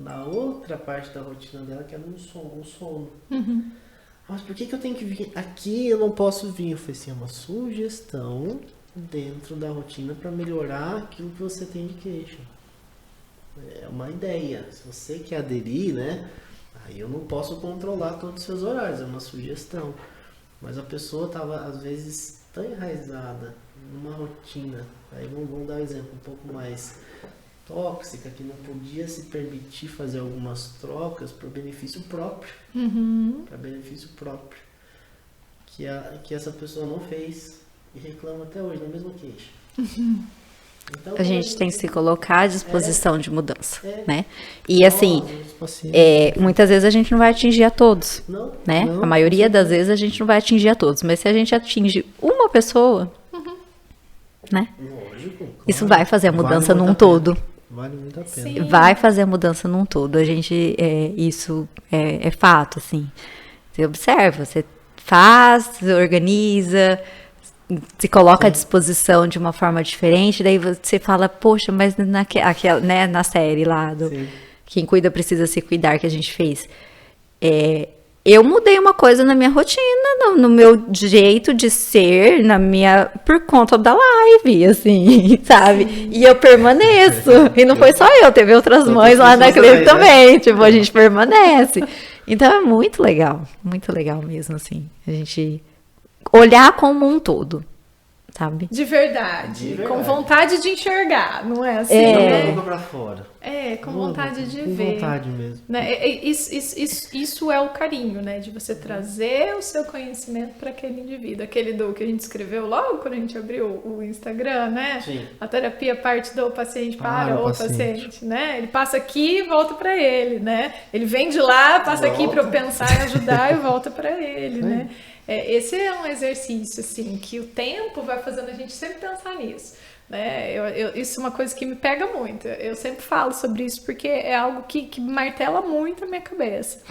na outra parte da rotina dela, que era o sono. Mas por que eu tenho que vir aqui e eu não posso vir? Eu falei assim, é uma sugestão dentro da rotina para melhorar aquilo que você tem de queixa. É uma ideia. Se você quer aderir, né? Aí eu não posso controlar todos os seus horários, é uma sugestão. Mas a pessoa estava, às vezes, tão enraizada numa rotina. Aí vamos dar um exemplo um pouco mais tóxica, que não podia se permitir fazer algumas trocas por benefício próprio. Para benefício próprio. Que essa pessoa não fez e reclama até hoje, na mesma queixa. Então, A gente tem que se colocar à disposição de mudança, né? E nós, assim, os pacientes, muitas vezes a gente não vai atingir a todos, não, né? não, A maioria das vezes a gente não vai atingir a todos, mas se a gente atinge uma pessoa, né? lógico, Isso claro, vai fazer a mudança vale muito num a pena. todo. Vale muito a pena. Sim. Vai fazer a mudança num todo. A gente, isso é fato, assim. Você observa, você faz, você organiza, se coloca à disposição de uma forma diferente, daí você fala, poxa, mas né, na série lá do Sim. Quem Cuida Precisa Se Cuidar que a gente fez, eu mudei uma coisa na minha rotina, no meu jeito de ser, por conta da live, assim, sabe? Sim. E eu permaneço. E não foi só eu, teve outras mães lá na clipe também, tipo, a gente permanece. Então é muito legal mesmo, assim, a gente olhar como um todo, sabe? De verdade, De verdade. com vontade de enxergar, não é assim? Não né? da boca pra fora. Com vontade de com ver. vontade mesmo. Né? Isso é o carinho, né? De você trazer o seu conhecimento para aquele indivíduo. Aquele que a gente escreveu logo quando a gente abriu o Instagram, né? Sim. A terapia parte do paciente Para para o o paciente, né? Ele passa aqui e volta para ele, né? Ele vem de lá, passa aqui para eu pensar e ajudar e volta para ele, né? Esse é um exercício, assim, que o tempo vai fazendo a gente sempre pensar nisso. Né? Isso é uma coisa que me pega muito. Eu sempre falo sobre isso porque é algo que martela muito a minha cabeça.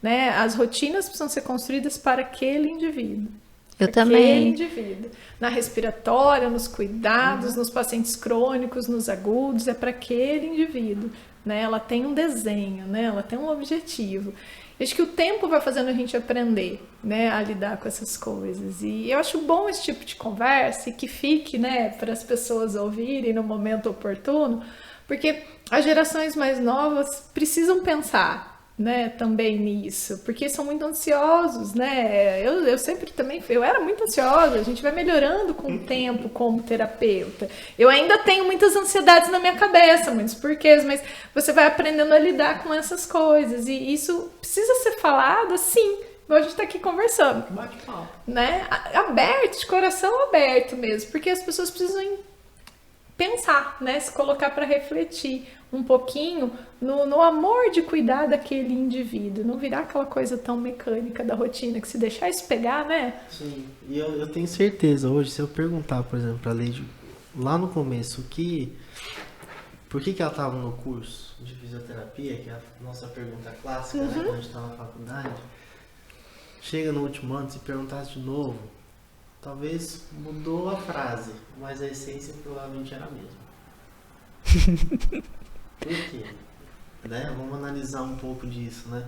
Né? As rotinas precisam ser construídas para aquele indivíduo. Eu Aquele também. indivíduo. Na respiratória, nos cuidados, nos pacientes crônicos, nos agudos, é para aquele indivíduo. Né? Ela tem um desenho, né? Ela tem um objetivo. Acho que o tempo vai fazendo a gente aprender, né, a lidar com essas coisas. E eu acho bom esse tipo de conversa e que fique, né, para as pessoas ouvirem no momento oportuno, porque as gerações mais novas precisam pensar, né, também nisso, porque são muito ansiosos, né? Eu sempre também, eu era muito ansiosa. A gente vai melhorando com o tempo como terapeuta. Eu ainda tenho muitas ansiedades na minha cabeça, muitos porquês, mas você vai aprendendo a lidar com essas coisas e isso precisa ser falado assim. A gente tá aqui conversando, Bate-papo. né? Aberto, de coração aberto mesmo, porque as pessoas precisam pensar, né? Se colocar para refletir um pouquinho no amor de cuidar daquele indivíduo, não virar aquela coisa tão mecânica da rotina, que se deixar isso pegar, né? Sim, e eu tenho certeza hoje, se eu perguntar, por exemplo, pra Leide, lá no começo, por que ela estava no curso de fisioterapia, que é a nossa pergunta clássica, né, quando a gente está na faculdade, chega no último ano, se perguntasse de novo, talvez mudou a frase, mas a essência provavelmente era a mesma. Por quê? Né? Vamos analisar um pouco disso, né?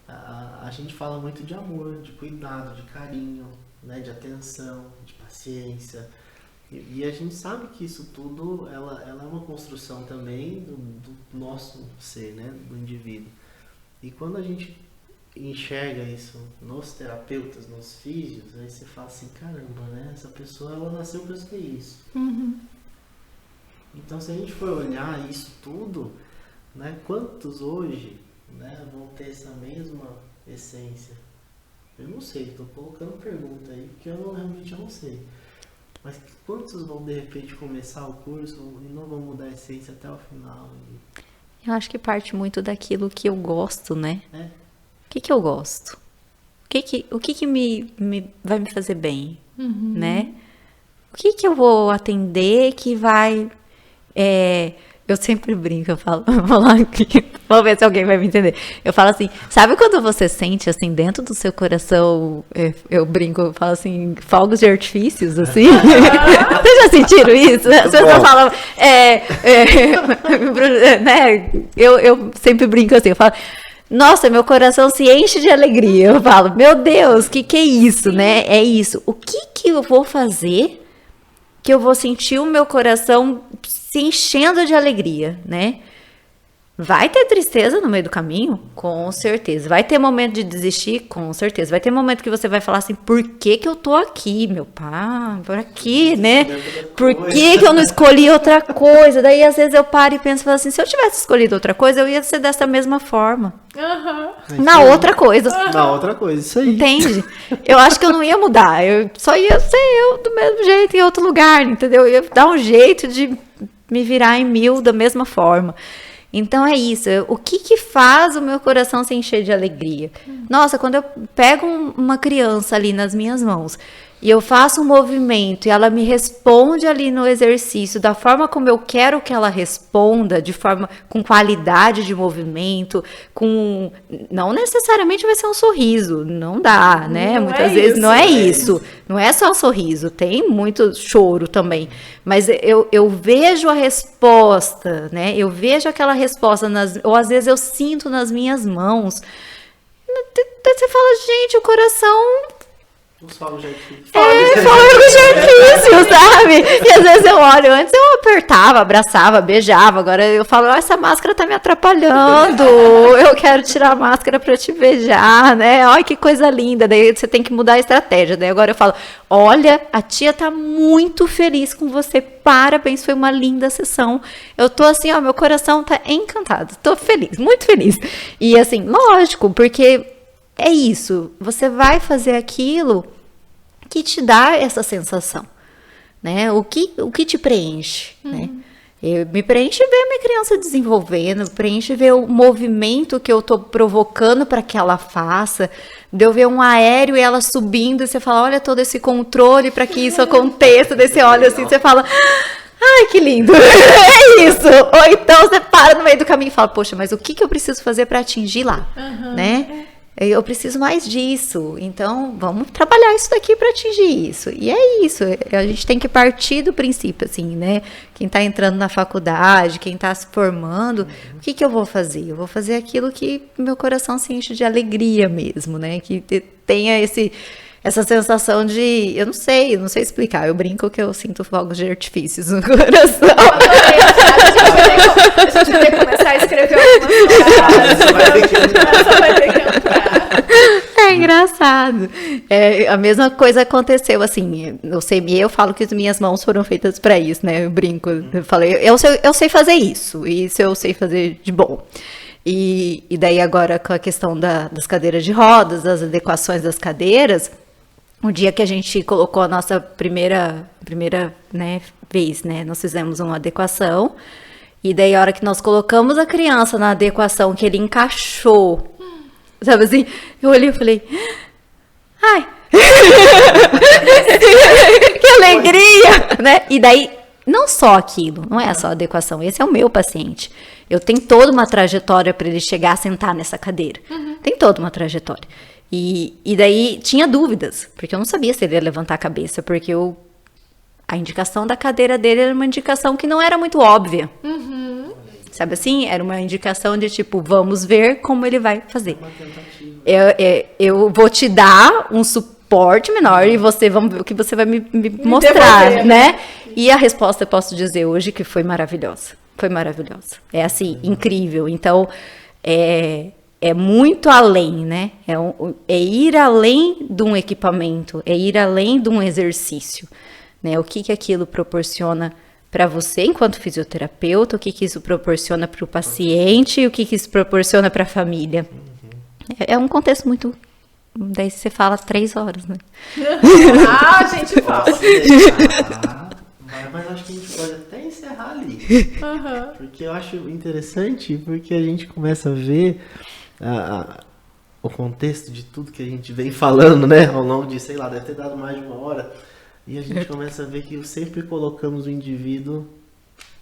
A gente fala muito de amor, de cuidado, de carinho, né? De atenção, de paciência. E a gente sabe que isso tudo, ela é uma construção também do nosso ser, né? Do indivíduo. E quando a gente enxerga isso nos terapeutas, nos físios, aí você fala assim, caramba, né? Essa pessoa, ela nasceu para ser isso. Então, se a gente for olhar isso tudo, né, quantos hoje, né, vão ter essa mesma essência? Eu não sei, estou colocando pergunta aí, porque realmente eu não sei. Mas quantos vão, de repente, começar o curso e não vão mudar a essência até o final? Eu acho que parte muito daquilo que eu gosto, né? É. O que eu gosto? O que vai me fazer bem, né? O que eu vou atender que vai... Eu sempre brinco, eu falo, vou lá aqui, vamos ver se alguém vai me entender. Eu falo assim, sabe quando você sente, assim, dentro do seu coração, eu brinco, eu falo assim, fogos de artifícios, assim? Vocês já sentiram isso? As pessoas falam, né? Eu sempre brinco assim, eu falo, nossa, meu coração se enche de alegria. Eu falo, meu Deus, que é isso, né? É isso. O que eu vou fazer que eu vou sentir o meu coração se enchendo de alegria, né? Vai ter tristeza no meio do caminho? Com certeza. Vai ter momento de desistir? Com certeza. Vai ter momento que você vai falar assim, por que eu tô aqui, meu pai? Por aqui, né? Por que eu não escolhi outra coisa? Daí, às vezes, eu paro e penso, falo assim, se eu tivesse escolhido outra coisa, eu ia ser dessa mesma forma. Na outra coisa. Na outra coisa, isso aí. Entende? Eu acho que eu não ia mudar. Eu só ia ser eu do mesmo jeito em outro lugar, entendeu? Eu ia dar um jeito de me virar em 1000 da mesma forma. Então é isso, o que faz o meu coração se encher de alegria? Nossa, quando eu pego uma criança ali nas minhas mãos e eu faço um movimento e ela me responde ali no exercício da forma como eu quero que ela responda, de forma com qualidade de movimento, com não necessariamente vai ser um sorriso, não dá, né? Não Muitas é vezes isso, não é isso. Não é só um sorriso, tem muito choro também. Mas eu vejo a resposta, né? Eu vejo aquela resposta, ou às vezes eu sinto nas minhas mãos. Você fala, gente, o coração... Os fogos de artifício. Fogos de artifício, sabe? E às vezes eu olho, antes eu apertava, abraçava, beijava, agora eu falo, essa máscara tá me atrapalhando, eu quero tirar a máscara pra te beijar, né? Olha que coisa linda, daí você tem que mudar a estratégia, daí agora eu falo, olha, a tia tá muito feliz com você, parabéns, foi uma linda sessão, eu tô assim, ó, meu coração tá encantado, tô feliz, muito feliz. E assim, lógico, porque... é isso, você vai fazer aquilo que te dá essa sensação, né? O que te preenche, né? Me preenche ver minha criança desenvolvendo, preenche ver o movimento que eu tô provocando para que ela faça, de eu ver um aéreo e ela subindo, e você fala, olha todo esse controle para que isso aconteça, daí você olha assim, você fala... ai, que lindo! É isso! Ou então você para no meio do caminho e fala, poxa, mas o que eu preciso fazer para atingir lá, né? Eu preciso mais disso, então vamos trabalhar isso daqui para atingir isso. E é isso, a gente tem que partir do princípio, assim, né? Quem está entrando na faculdade, quem está se formando, o que eu vou fazer? Eu vou fazer aquilo que meu coração se enche de alegria mesmo, né? Que tenha essa sensação de, eu não sei explicar, eu brinco que eu sinto fogos de artifícios no coração. A gente vai ter que começar a escrever algumas frases. Você vai ter que entrar. É engraçado. A mesma coisa aconteceu, assim, eu falo que as minhas mãos foram feitas para isso, né? Eu brinco, eu falei, eu sei fazer isso, e isso eu sei fazer de bom. E daí agora com a questão das cadeiras de rodas, das adequações das cadeiras, o dia que a gente colocou a nossa primeira né, vez, né? Nós fizemos uma adequação. E daí, a hora que nós colocamos a criança na adequação, que ele encaixou, sabe assim? Eu olhei e falei, ai, que alegria, né? E daí, não só aquilo, não é só a adequação, esse é o meu paciente. Eu tenho toda uma trajetória para ele chegar a sentar nessa cadeira. Tem toda uma trajetória. E daí tinha dúvidas, porque eu não sabia se ele ia levantar a cabeça, porque a indicação da cadeira dele era uma indicação que não era muito óbvia. Sabe assim? Era uma indicação de tipo, vamos ver como ele vai fazer. Eu vou te dar um suporte menor e vamos ver o que você vai me mostrar, né? E a resposta eu posso dizer hoje que foi maravilhosa. Foi maravilhosa. É assim, incrível. Então, é muito além, né? É ir além de um equipamento, é ir além de um exercício, né? O que aquilo proporciona para você enquanto fisioterapeuta, o que isso proporciona para o paciente, o que isso proporciona para a família. É um contexto muito... Daí você fala 3 horas, né? A gente fala. Mas acho que a gente pode até encerrar ali. Porque eu acho interessante, porque a gente começa a ver o contexto de tudo que a gente vem falando, né? Ao longo de, sei lá, deve ter dado mais de 1 hora. E a gente começa a ver que sempre colocamos o indivíduo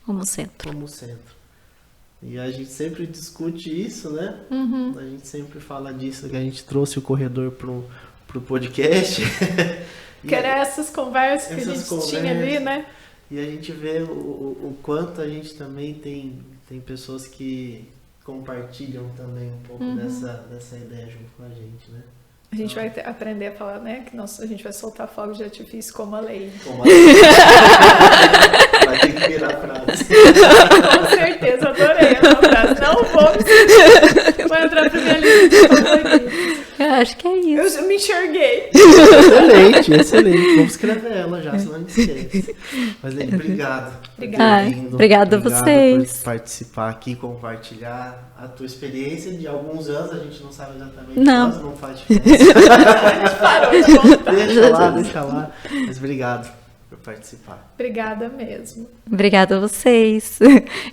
como centro. Como centro. E a gente sempre discute isso, né? A gente sempre fala disso, que a gente trouxe o corredor pro podcast. Que era essas conversas que a gente tinha ali, né? E a gente vê o quanto a gente também tem pessoas que compartilham também um pouco dessa ideia junto com a gente, né? A gente vai aprender a falar, né? Que a gente vai soltar fogos de artifício como a lei. Vai ter que virar a frase. Com certeza, adorei essa frase. Não vou entrar pra minha lista de favoritos. Eu acho que é isso. Eu me enxerguei. Excelente. Vamos escrever ela já, senão a gente esquece. Mas aí, obrigado. Obrigada a vocês. Por participar aqui, compartilhar a tua experiência de alguns anos, a gente não sabe exatamente quantos, não faz diferença. A gente parou de contar. Deixa lá. Mas obrigado por participar. Obrigada mesmo. Obrigada a vocês.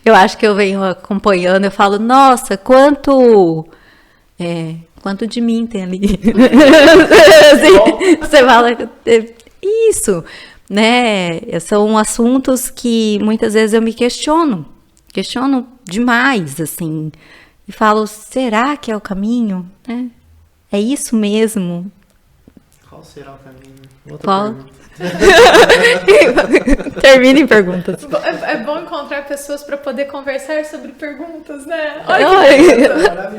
Eu acho que eu venho acompanhando, eu falo, nossa, quanto de mim tem ali. Assim, você fala, isso, né? São assuntos que muitas vezes eu me questiono demais, assim, e falo, será que é o caminho? Né? É isso mesmo? Qual será o caminho? Qual? Termina em perguntas. É bom encontrar pessoas para poder conversar sobre perguntas, né?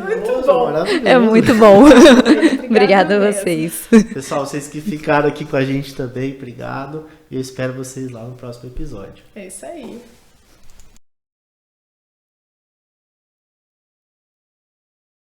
Muito bom. É muito bom. Obrigada a vocês. Pessoal, vocês que ficaram aqui com a gente também, obrigado. E eu espero vocês lá no próximo episódio. É isso aí.